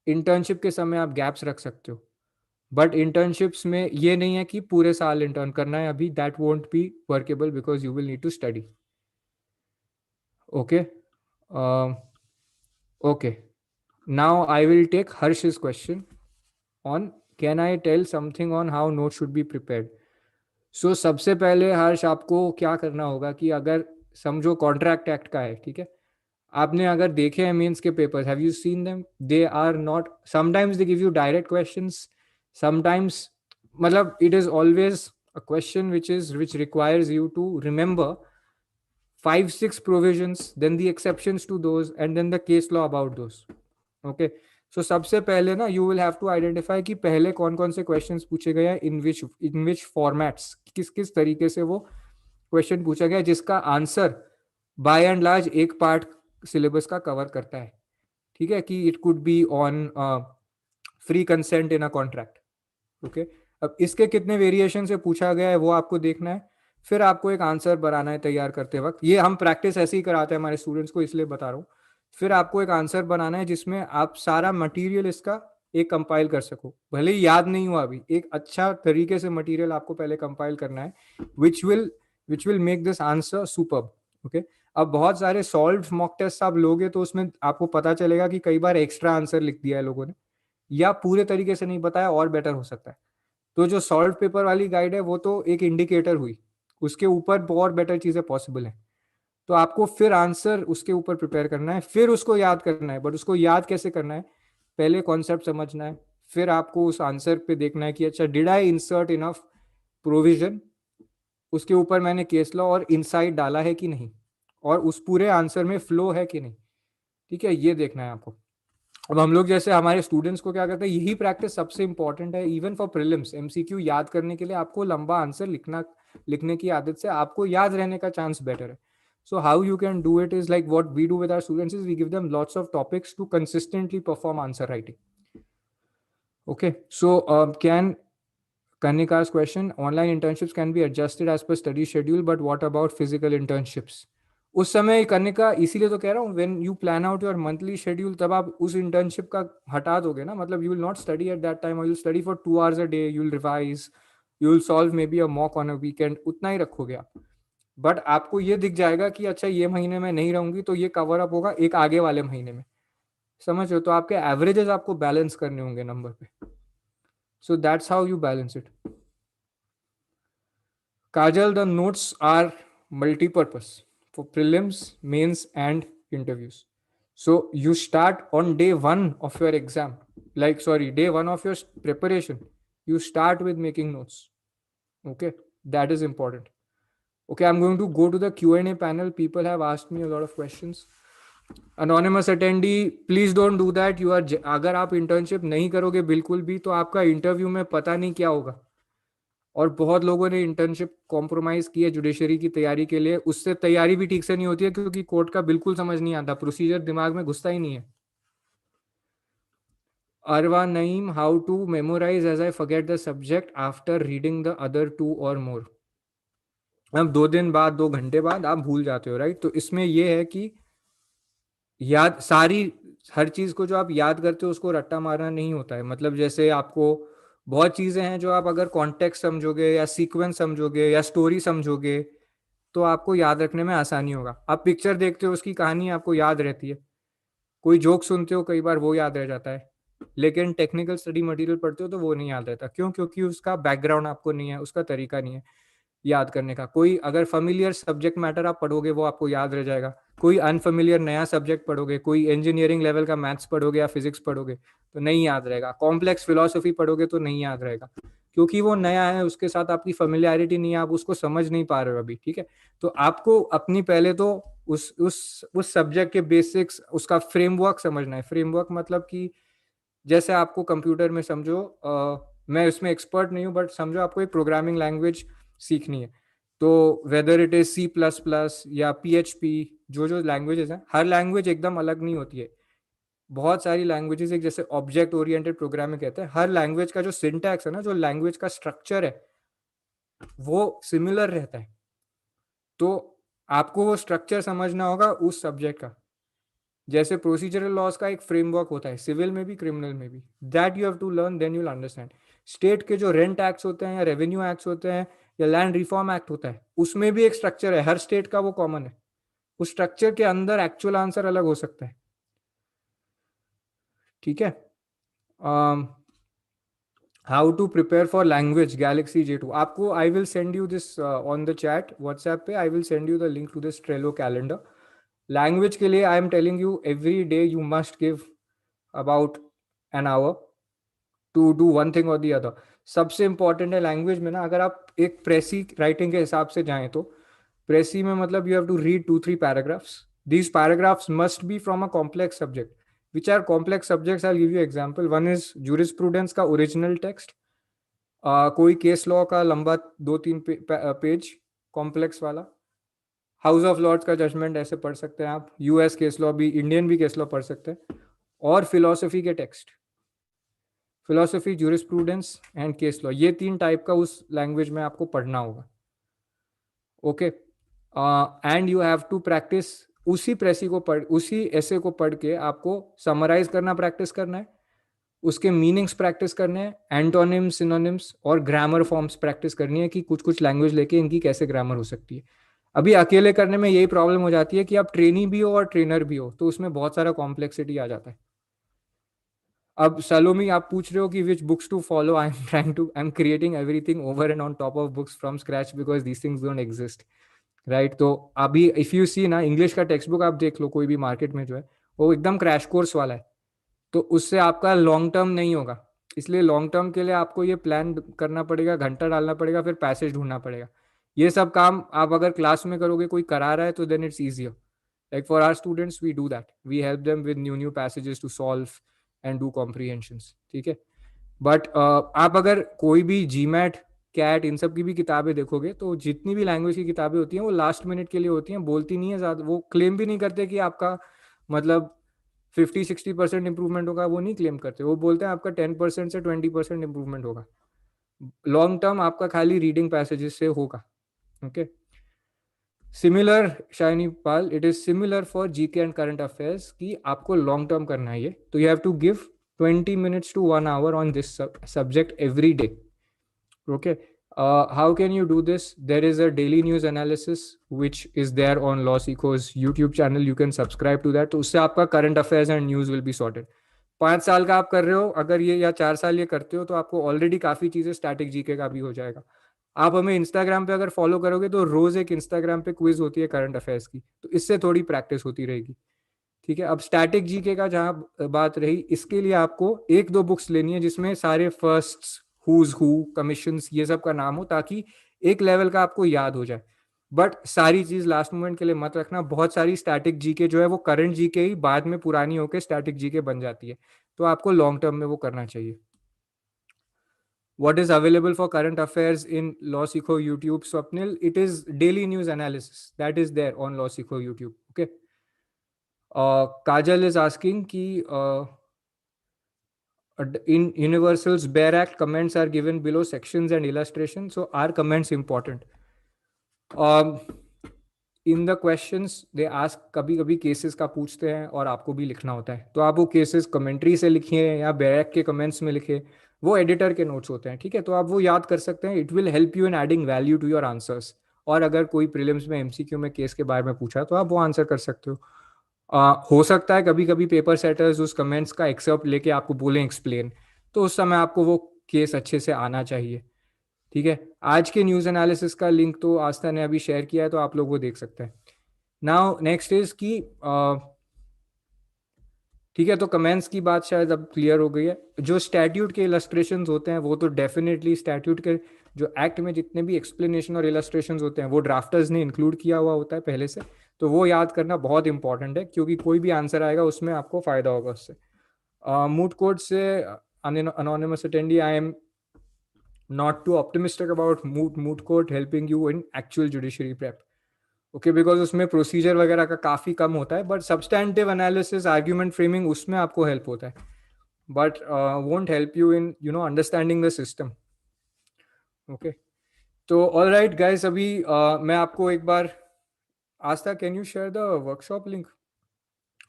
Speaker 1: Internship के समय आप गैप्स रख सकते हो, बट इंटर्नशिप्स में ये नहीं है कि पूरे साल इंटर्न करना है, अभी that won't be workable because you will need to study. Okay, okay, now I will take Harsh's question on can I tell something on how note should be prepared. So सबसे पहले हर्ष आपको क्या करना होगा कि अगर समझो कॉन्ट्रैक्ट एक्ट का है, ठीक है, आपने अगर देखे हैं मेंस के papers, have you seen them? They are not, sometimes they give you direct questions, sometimes, मतलब it is always a question which requires you to remember 5-6 provisions, then the exceptions to those, and then the case law about those. Okay, so सबसे पहले ना you will have to identify कि पहले कौन कौन से questions पूछे गए हैं, in which formats, किस किस तरीके से वो क्वेश्चन पूछा गया, जिसका आंसर बाय एंड लार्ज एक पार्ट सिलेबस का कवर करता है। ठीक है, कि it could be on free consent in a contract. Okay, अब इसके कितने वेरिएशन से पूछा गया है वो आपको देखना है, फिर आपको एक आंसर बनाना है तैयार करते वक्त। ये हम प्रैक्टिस ऐसे ही कराते हैं हमारे स्टूडेंट्स को, इसलिए बता रहा हूँ। फिर आपको एक आंसर बनाना है जिसमें आप सारा मटेरियल इसका एक कंपाइल कर सको, भले ही याद नहीं हुआ अभी, एक अच्छा तरीके से मटेरियल आपको पहले कंपाइल करना है, which will make this answer superb. Okay, अब बहुत सारे सॉल्व मॉक टेस्ट आप लोगे तो उसमें आपको पता चलेगा कि कई बार एक्स्ट्रा आंसर लिख दिया है लोगों ने, या पूरे तरीके से नहीं बताया, और बेटर हो सकता है। तो जो सॉल्व पेपर वाली गाइड है वो तो एक इंडिकेटर हुई, उसके ऊपर और बेटर चीजें पॉसिबल हैं। तो आपको फिर आंसर उसके ऊपर प्रिपेयर करना है, फिर उसको याद करना है। बट उसको याद कैसे करना है, पहले कॉन्सेप्ट समझना है, फिर आपको उस आंसर पे देखना है कि अच्छा did I insert enough provision, उसके ऊपर मैंने केस लॉ और इनसाइट डाला है कि नहीं, और उस पूरे आंसर में फ्लो है कि नहीं। ठीक है, ये देखना है आपको। अब हम लोग जैसे हमारे स्टूडेंट्स को क्या करते हैं, यही प्रैक्टिस सबसे इंपॉर्टेंट है इवन फॉर प्रीलिम्स। एमसीक्यू याद करने के लिए आपको लंबा आंसर लिखने की आदत से आपको याद रहने का चांस बेटर है। So how you can do it is like what we do with our students is we give them lots of topics to consistently perform answer writing. Okay, so can Kanika's question, online internships can be adjusted as per study schedule, but what about physical internships? उस समय कनिका, इसीलिए तो कह रहा हूँ when you plan out your monthly schedule तब आप उस इंटर्नशिप का हटा दोगे ना, मतलब you will not study at that time, और you study for 2 hours a day, you will revise, you will solve maybe a mock on a weekend, उतना ही रखोगे आप। बट आपको ये दिख जाएगा कि अच्छा ये महीने में नहीं रहूंगी तो ये कवर अप होगा एक आगे वाले महीने में, समझ रहे हो? तो आपके एवरेजेस आपको बैलेंस करने होंगे नंबर पे। So that's how you balance it. Kajal, the notes are multi-purpose for prelims, mains, and interviews. So you start on day one of your exam, like sorry, day one of your preparation. you start with making notes. Okay, that is important. Okay, I'm going to go to the Q&A panel. People have asked me a lot of questions. Anonymous attendee, please don't do that. अगर आप internship नहीं करोगे बिल्कुल भी, तो आपका interview में पता नहीं क्या होगा. और बहुत लोगों ने इंटर्नशिप कॉम्प्रोमाइज की है जुडिशरी की तैयारी के लिए. उससे तैयारी भी ठीक से नहीं होती है, क्योंकि कोर्ट का बिल्कुल समझ नहीं आता, प्रोसीजर दिमाग में घुसता ही नहीं है. Arwa Naeem, how to memorise as I forget the subject after reading the other two or more. अब 2 दिन बाद, 2 घंटे बाद आप भूल जाते हो, राइट. तो इसमें यह है कि याद सारी हर चीज को जो आप याद करते हो उसको रट्टा मारना नहीं होता है. मतलब जैसे आपको बहुत चीजें हैं जो आप अगर कॉन्टेक्स्ट समझोगे या सीक्वेंस समझोगे या स्टोरी समझोगे तो आपको याद रखने में आसानी होगा. आप पिक्चर देखते हो, उसकी कहानी आपको याद रहती है. कोई जोक सुनते हो, कई बार वो याद रह जाता है. लेकिन टेक्निकल स्टडी मटेरियल पढ़ते हो तो वो नहीं याद रहता. क्यों? क्योंकि उसका बैकग्राउंड आपको नहीं है, उसका तरीका नहीं है याद करने का. कोई अगर फेमिलियर सब्जेक्ट मैटर आप पढ़ोगे वो आपको याद रह जाएगा. कोई अनफेमिलियर नया सब्जेक्ट पढ़ोगे, कोई इंजीनियरिंग लेवल का मैथ्स पढ़ोगे या फिजिक्स पढ़ोगे तो नहीं याद रहेगा. कॉम्प्लेक्स फिलोसफी पढ़ोगे तो नहीं याद रहेगा, क्योंकि वो नया है, उसके साथ आपकी फेमिलियरिटी नहीं है, आप उसको समझ नहीं पा रहे हो अभी. ठीक है, तो आपको अपनी पहले तो उस सब्जेक्ट के बेसिक्स, उसका फ्रेमवर्क समझना है. फ्रेमवर्क मतलब कि जैसे आपको कंप्यूटर में समझो, मैं इसमें एक्सपर्ट नहीं हूँ, बट समझो आपको एक प्रोग्रामिंग लैंग्वेज सीखनी है. तो वेदर इट इज C++ या PHP, जो जो लैंग्वेजेस हैं, हर लैंग्वेज एकदम अलग नहीं होती है. बहुत सारी लैंग्वेजेस एक जैसे ऑब्जेक्ट ओरिएंटेड प्रोग्रामिंग कहते हैं. हर लैंग्वेज का जो सिंटैक्स है ना, जो लैंग्वेज का स्ट्रक्चर है, वो सिमिलर रहता है. तो आपको वो स्ट्रक्चर समझना होगा उस सब्जेक्ट का. जैसे प्रोसीजरल लॉज का एक फ्रेमवर्क होता है, सिविल में भी क्रिमिनल में भी. That you have to learn, then you will understand. State के जो रेंट एक्ट्स होते हैं या रेवेन्यू एक्ट्स होते हैं या लैंड रिफॉर्म एक्ट होता है, उसमें भी एक स्ट्रक्चर है. हर स्टेट का वो कॉमन है. उस स्ट्रक्चर के अंदर एक्चुअल आंसर अलग हो सकता है. ठीक है. How to prepare for language galaxy J2. आपको I will send you this on the chat WhatsApp पे. I will send you the link to this Trello calendar. Language के लिए I am telling you, every day you must give about an hour to do one thing or the other. सबसे important है language में ना, अगर आप एक प्रेसी writing के हिसाब से जाएं तो प्रेसी में मतलब you have to read 2-3 paragraphs. These paragraphs must be from a complex subject. Which are complex subjects? I give you example. One is jurisprudence का ओरिजिनल टेक्स्ट. कोई केस लॉ का लंबा 2-3 पेज कॉम्प्लेक्स वाला. House of Lords का judgment ऐसे पढ़ सकते हैं आप. US केस लॉ भी, इंडियन भी केस लॉ पढ़ सकते हैं. और फिलोसफी के text, philosophy, jurisprudence and case law, ये 3 टाइप का उस लैंग्वेज में आपको पढ़ना होगा. Okay. And you have to practise. उसी ऐसे को पढ़ के आपको समराइज करना प्रैक्टिस करना है. उसके मीनिंग्स प्रैक्टिस करने हैं, एंटोनिम्स, सिनोनिम्स और ग्रामर फॉर्म्स प्रैक्टिस करनी है कि कुछ कुछ लैंग्वेज लेके इनकी कैसे ग्रामर हो सकती है. अभी अकेले करने में यही प्रॉब्लम हो जाती है कि आप ट्रेनी भी हो और ट्रेनर भी हो, तो उसमें बहुत सारा कॉम्प्लेक्सिटी आ जाता है. अब सलोमी, आप पूछ रहे हो कि which books to follow. I am creating everything over and on top of books from scratch because these things don't exist, right. तो अभी इफ यू सी ना, इंग्लिश का टेक्स्ट बुक आप देख लो कोई भी मार्केट में जो है, वो एकदम क्रैश कोर्स वाला है. तो उससे आपका लॉन्ग टर्म नहीं होगा. इसलिए लॉन्ग टर्म के लिए आपको ये प्लान करना पड़ेगा, घंटा डालना पड़ेगा, फिर पैसेज ढूंढना पड़ेगा. ये सब काम आप अगर क्लास में करोगे, कोई करा रहा है, तो then it's easier. Like for our students we do that, we help them with new new passages to solve and do comprehensions. ठीक है. बट आप अगर कोई भी जीमैट, कैट, इन सब की भी किताबें देखोगे, तो जितनी भी लैंग्वेज की किताबें होती हैं वो लास्ट मिनट के लिए होती हैं, बोलती नहीं है ज़्यादा. वो क्लेम भी नहीं करते कि आपका मतलब 50-60% इंप्रूवमेंट होगा, वो नहीं क्लेम करते. वो बोलते हैं आपका 10% से 20% इंप्रूवमेंट होगा. लॉन्ग टर्म आपका खाली रीडिंग पैसेजेस से होगा. Okay. Similar, Shiny Paul, it is similar for GK and current affairs कि आपको लॉन्ग टर्म करना है ये. तो you have to give 20 minutes to 1 hour on this subject every day. Okay. How can you do this? There is a daily news analysis which is there on Law Seco's YouTube channel. You can subscribe to that. तो उससे आपका current affairs and news will be sorted. 5 साल का आप कर रहे हो अगर ये, या 4 साल ये करते हो, तो आपको ऑलरेडी काफी चीजें स्टैटिक जीके का भी हो जाएगा. आप हमें इंस्टाग्राम पे अगर फॉलो करोगे तो रोज एक इंस्टाग्राम पे क्विज होती है करंट अफेयर्स की, तो इससे थोड़ी प्रैक्टिस होती रहेगी. ठीक है. अब स्टैटिक जीके का जहां बात रही, इसके लिए आपको 1-2 बुक्स लेनी है जिसमें सारे फर्स्ट हुज हु, कमीशंस, ये सब का नाम हो, ताकि एक लेवल का आपको याद हो जाए। बट सारी चीज लास्ट मोमेंट के लिए मत रखना। बहुत सारी स्टैटिक जीके जो है वो करंट जीके ही बाद में पुरानी होकर स्टैटिक जीके बन जाती है, तो आपको लॉन्ग टर्म में वो करना चाहिए। What is available for current affairs in Law Sikho YouTube, Swapnil? It is daily news analysis that is there on Law Sikho YouTube. Okay. Kajal is asking ki in Universal's Bare Act, comments are given below sections and illustrations. So are comments important? Um, in the questions they ask, कभी कभी cases का पूछते हैं और आपको भी लिखना होता है, तो आप वो केसेस कमेंट्री से लिखिए या बैक के कमेंट्स में लिखे। वो एडिटर के नोट्स होते हैं, ठीक है, तो आप वो याद कर सकते हैं। It will help you in adding value to your answers. और अगर कोई प्रीलिम्स में एमसीक्यू में केस के बारे में पूछा तो आप वो आंसर कर सकते हो। हो सकता है कभी कभी पेपर सेटर्स उस कमेंट्स का एक्सेप्ट लेके आपको बोलें एक्सप्लेन, तो उस समय आपको वो केस अच्छे से आना चाहिए। ठीक है, आज के न्यूज एनालिसिस का लिंक तो आस्था ने अभी शेयर किया है, तो आप लोग वो देख सकते हैं। नाउ नेक्स्ट इज की ठीक है, तो कमेंट्स की बात शायद अब क्लियर हो गई है। जो स्टैट्यूट के इलस्ट्रेशंस होते हैं वो तो डेफिनेटली स्टैट्यूट के जो एक्ट में जितने भी एक्सप्लेनेशन और इलस्ट्रेशंस होते हैं वो ड्राफ्टर्स ने इंक्लूड किया हुआ होता है पहले से, तो वो याद करना बहुत इंपॉर्टेंट है, क्योंकि कोई भी आंसर आएगा उसमें आपको फायदा होगा उससे। मूट कोर्ट से anonymous attendee, I am not too optimistic about moot court helping you in actual judiciary prep. Okay, because उसमें प्रोसीजर वगैरह का काफी कम होता है, but substantive analysis, argument framing, उसमें आपको हेल्प होता है, but won't help you in understanding the system. Okay, तो ऑल राइट गाइस, अभी मैं आपको एक बार, Aastha can you share the workshop link?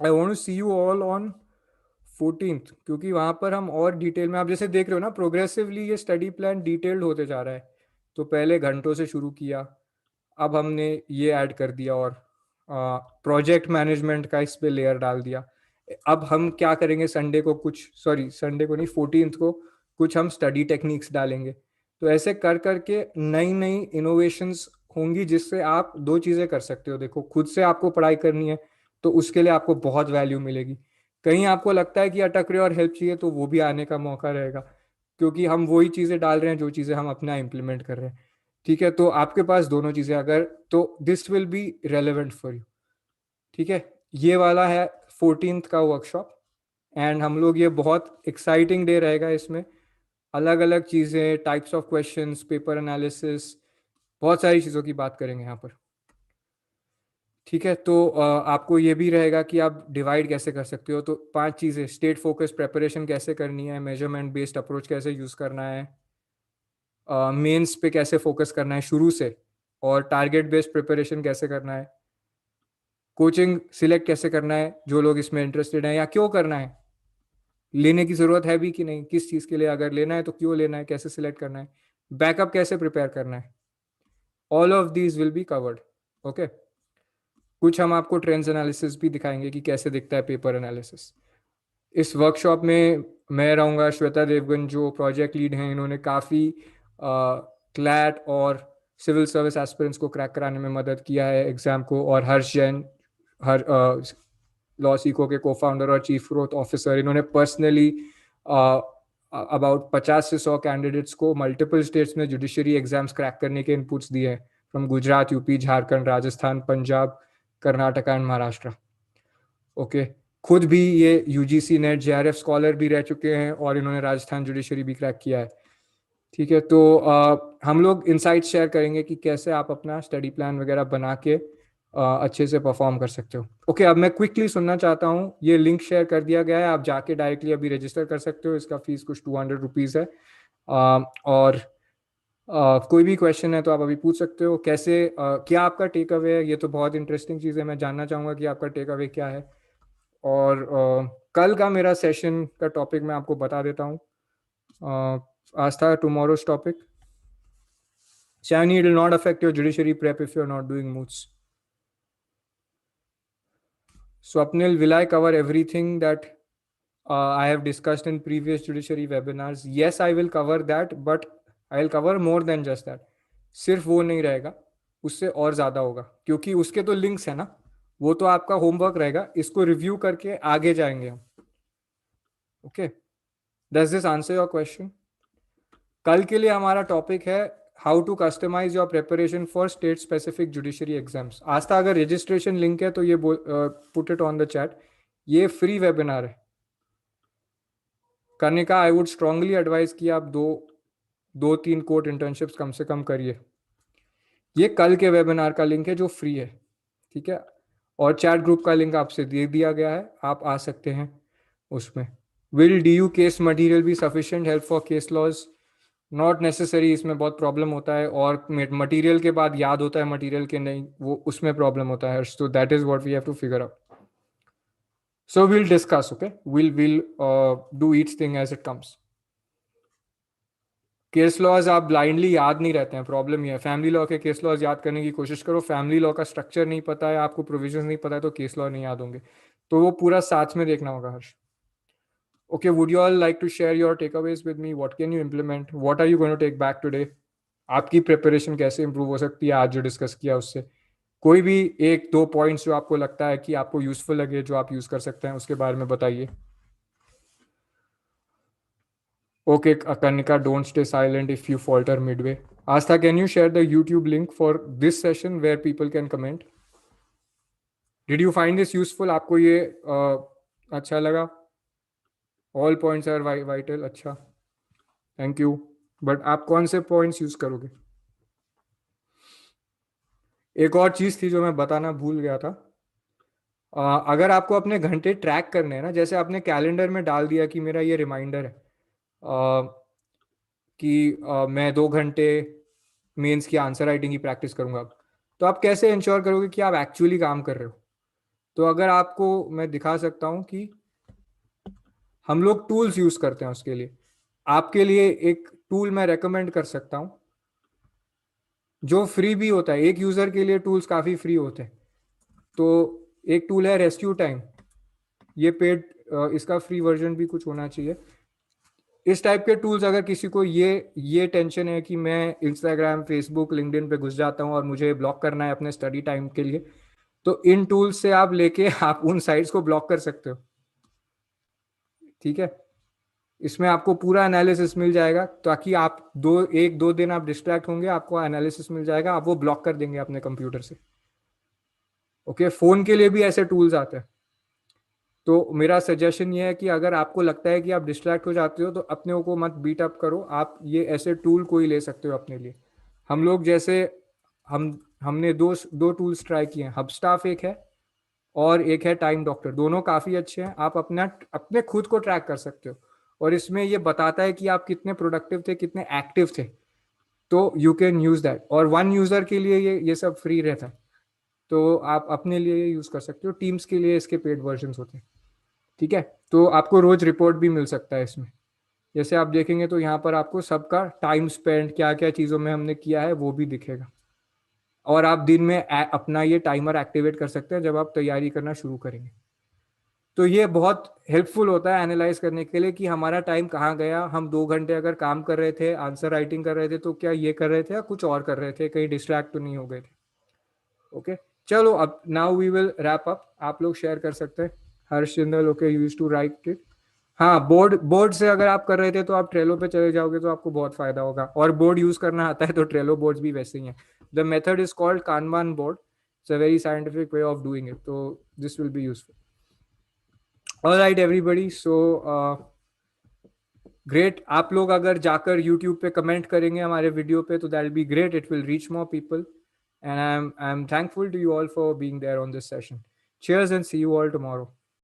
Speaker 1: I want to see you all on 14th, क्योंकि वहां पर हम और डिटेल में, आप जैसे देख रहे हो ना, प्रोग्रेसिवली ये स्टडी प्लान डिटेल्ड होते जा रहा है। तो पहले घंटों से शुरू किया, अब हमने ये ऐड कर दिया, और प्रोजेक्ट मैनेजमेंट का इस पे लेयर डाल दिया। अब हम क्या करेंगे, संडे को कुछ, सॉरी संडे को नहीं, 14th को कुछ हम स्टडी टेक्निक्स डालेंगे। तो ऐसे कर करके नई नई इनोवेशंस होंगी, जिससे आप दो चीज़ें कर सकते हो। देखो, खुद से आपको पढ़ाई करनी है तो उसके लिए आपको बहुत वैल्यू मिलेगी। कहीं आपको लगता है कि अटक रहे और हेल्प चाहिए, तो वो भी आने का मौका रहेगा, क्योंकि हम वही चीज़ें डाल रहे हैं जो चीज़ें हम अपना इम्प्लीमेंट कर रहे हैं। ठीक है, तो आपके पास दोनों चीज़ें अगर, तो this will B relevant for you. ठीक है, ये वाला है 14th का वर्कशॉप, एंड हम लोग, ये बहुत एक्साइटिंग डे रहेगा। इसमें अलग अलग चीज़ें, types of questions, paper analysis, बहुत सारी चीज़ों की बात करेंगे यहाँ पर। ठीक है, तो आपको ये भी रहेगा कि आप डिवाइड कैसे कर सकते हो। तो 5 चीज़ें, स्टेट फोकस प्रेपरेशन कैसे करनी है, मेजरमेंट बेस्ड अप्रोच कैसे यूज़ करना है, मेंस पे कैसे फोकस करना है शुरू से, और टारगेट बेस्ड प्रिपरेशन कैसे करना है, कोचिंग सिलेक्ट कैसे करना है जो लोग इसमें इंटरेस्टेड हैं, या क्यों करना है, लेने की ज़रूरत है भी कि नहीं, किस चीज़ के लिए, अगर लेना है तो क्यों लेना है, कैसे सिलेक्ट करना है, बैकअप कैसे प्रिपेयर करना है। All of these will be covered. Okay, कुछ हम आपको ट्रेंड्स एनालिसिस भी दिखाएंगे कि कैसे दिखता है पेपर एनालिसिस। इस वर्कशॉप में मैं रहूँगा, श्वेता देवगन जो प्रोजेक्ट लीड हैं, इन्होंने काफ़ी क्लैट और सिविल सर्विस एस्पिरेंट्स को क्रैक कराने में मदद किया है एग्ज़ाम को। और हर्ष जैन, हर लॉ सीको के को फाउंडर और चीफ ग्रोथ ऑफिसर, इन्होंने पर्सनली अबाउट 50 से 100 कैंडिडेट्स को मल्टीपल स्टेट्स में जुडिशरी एग्जाम्स क्रैक करने के इनपुट्स दिए हैं, from Gujarat, UP, Jharkhand, Rajasthan, Punjab, Karnataka and Maharashtra. Okay, खुद भी ये यूजीसी नेट जेआरएफ स्कॉलर भी रह चुके हैं, और इन्होंने राजस्थान जुडिशरी भी क्रैक किया है। ठीक है, तो हम लोग इनसाइट्स शेयर करेंगे कि कैसे आप अपना स्टडी प्लान वगैरह बना के अच्छे से परफॉर्म कर सकते हो। ओके, अब मैं क्विकली सुनना चाहता हूँ, ये लिंक शेयर कर दिया गया है, आप जाके डायरेक्टली अभी रजिस्टर कर सकते हो। इसका फीस कुछ 200 रुपीज़ है। और कोई भी क्वेश्चन है तो आप अभी पूछ सकते हो। कैसे क्या आपका टेक अवे है, ये तो बहुत इंटरेस्टिंग चीज़ है, मैं जानना चाहूँगा कि आपका टेक अवे क्या है। और कल का मेरा सेशन का टॉपिक मैं आपको बता देता हूँ। Aastha, tomorrow's topic, Shiny, it will not affect your judiciary prep if you're not doing moots. Swapnil, will I cover everything that I have discussed in previous judiciary webinars? Yes, I will cover that, but I will cover more than just that. सिर्फ वो नहीं रहेगा, उससे और ज़्यादा होगा, क्योंकि उसके तो लिंक्स है ना, वो तो आपका होमवर्क रहेगा, इसको रिव्यू करके आगे जाएंगे हम। Okay, does this answer your question? कल के लिए हमारा टॉपिक है how to customise your preparation for state specific judiciary exams. Aastha, अगर रजिस्ट्रेशन लिंक है तो ये put it on the chat. ये फ्री वेबिनार है करने का। आई वुड स्ट्रांगली एडवाइज कि आप दो तीन कोर्ट इंटर्नशिप्स कम से कम करिए। ये कल के वेबिनार का लिंक है जो फ्री है, ठीक है। और चैट ग्रुप का लिंक आपसे दे दिया गया है, आप आ सकते हैं उसमें। Will D U case material be sufficient help for case laws? Not necessary, इसमें बहुत प्रॉब्लम होता है और मटेरियल के बाद याद होता है मटेरियल के नहीं, वो उसमें प्रॉब्लम होता है। So that is what we have to figure out. So will discuss, okay, will do each thing as it comes. Case laws आप ब्लाइंडली याद नहीं रहते हैं, प्रॉब्लम ये है। फैमिली लॉ के केस लॉज याद करने की कोशिश करो, फैमिली लॉ का स्ट्रक्चर नहीं पता है आपको, प्रोविजन नहीं पता है, तो केस लॉ नहीं याद होंगे। तो वो पूरा साथ में देखना होगा हर्ष। Okay, would you all like to share your takeaways with me? What can you implement? What are you going to take back today? आपकी प्रिपरेशन कैसे इंप्रूव हो सकती है आज जो डिस्कस किया उससे? कोई भी एक दो पॉइंट्स जो आपको लगता है कि आपको यूजफुल लगे, जो आप यूज कर सकते हैं, उसके बारे में बताइए। Okay Kanika, don't stay silent if you falter midway. Astha, can you share the YouTube link for this session where people can comment? Did you find this useful? आपको ये अच्छा लगा? All points are vital. अच्छा, thank you. But आप कौन से points use करोगे? एक और चीज थी जो मैं बताना भूल गया था। अगर आपको अपने घंटे ट्रैक करने हैं ना, जैसे आपने कैलेंडर में डाल दिया कि मेरा ये रिमाइंडर है कि मैं 2 घंटे मेंस की आंसर राइटिंग की प्रैक्टिस करूंगा, तो आप कैसे इंश्योर करोगे कि आप एक्चुअली काम कर रहे हो? तो अगर आपको मैं दिखा सकता हूं कि हम लोग टूल्स यूज करते हैं उसके लिए। आपके लिए एक टूल मैं रेकमेंड कर सकता हूं जो फ्री भी होता है। एक यूजर के लिए टूल्स काफी फ्री होते हैं। तो एक टूल है रेस्क्यू टाइम, ये पेड, इसका फ्री वर्जन भी कुछ होना चाहिए। इस टाइप के टूल्स, अगर किसी को ये टेंशन है कि मैं इंस्टाग्राम, फेसबुक, लिंक्डइन पे घुस जाता हूँ और मुझे ब्लॉक करना है अपने स्टडी टाइम के लिए, तो इन टूल्स से आप लेके आप उन साइट्स को ब्लॉक कर सकते हो, ठीक है। इसमें आपको पूरा एनालिसिस मिल जाएगा, ताकि आप 1-2 दिन आप डिस्ट्रैक्ट होंगे, आपको एनालिसिस मिल जाएगा, आप वो ब्लॉक कर देंगे अपने कंप्यूटर से। ओके, फोन के लिए भी ऐसे टूल्स आते हैं। तो मेरा सजेशन ये है कि अगर आपको लगता है कि आप डिस्ट्रैक्ट हो जाते हो, तो अपने को मत बीट अप करो, आप ये ऐसे टूल कोई ले सकते हो अपने लिए। हम लोग जैसे हमने दो टूल्स ट्राई किए हैं, हबस्टाफ एक है और एक है टाइम डॉक्टर। दोनों काफी अच्छे हैं, आप अपने खुद को ट्रैक कर सकते हो, और इसमें ये बताता है कि आप कितने प्रोडक्टिव थे, कितने एक्टिव थे। तो यू कैन यूज दैट, और वन यूजर के लिए ये सब फ्री रहता है, तो आप अपने लिए ये यूज कर सकते हो। टीम्स के लिए इसके पेड वर्जन होते हैं, ठीक है। तो आपको रोज रिपोर्ट भी मिल सकता है इसमें। जैसे आप देखेंगे तो यहाँ पर आपको सबका टाइम स्पेंड, क्या क्या चीज़ों में हमने किया है, वो भी दिखेगा। और आप दिन में अपना ये टाइमर एक्टिवेट कर सकते हैं जब आप तैयारी करना शुरू करेंगे। तो ये बहुत हेल्पफुल होता है एनालाइज करने के लिए कि हमारा टाइम कहाँ गया। हम 2 घंटे अगर काम कर रहे थे, आंसर राइटिंग कर रहे थे, तो क्या ये कर रहे थे या कुछ और कर रहे थे, कहीं डिस्ट्रैक्ट तो नहीं हो गए थे। ओके, चलो अब now we will wrap up. आप लोग शेयर कर सकते हैं। Harsh Jindal, okay, use to write it. हाँ, बोर्ड से अगर आप कर रहे थे तो आप ट्रेलो पे चले जाओगे तो आपको बहुत फायदा होगा, और बोर्ड यूज करना आता है तो ट्रेलो बोर्ड्स भी वैसे ही हैं। The method is called kanban board. It's a very scientific way of doing it, तो this will be useful. All right everybody, so great. आप लोग अगर जाकर यूट्यूब पे कमेंट करेंगे हमारे वीडियो पे तो that will be great, it will reach more people, and I am thankful to you all for being there on this session. Cheers and see you all tomorrow.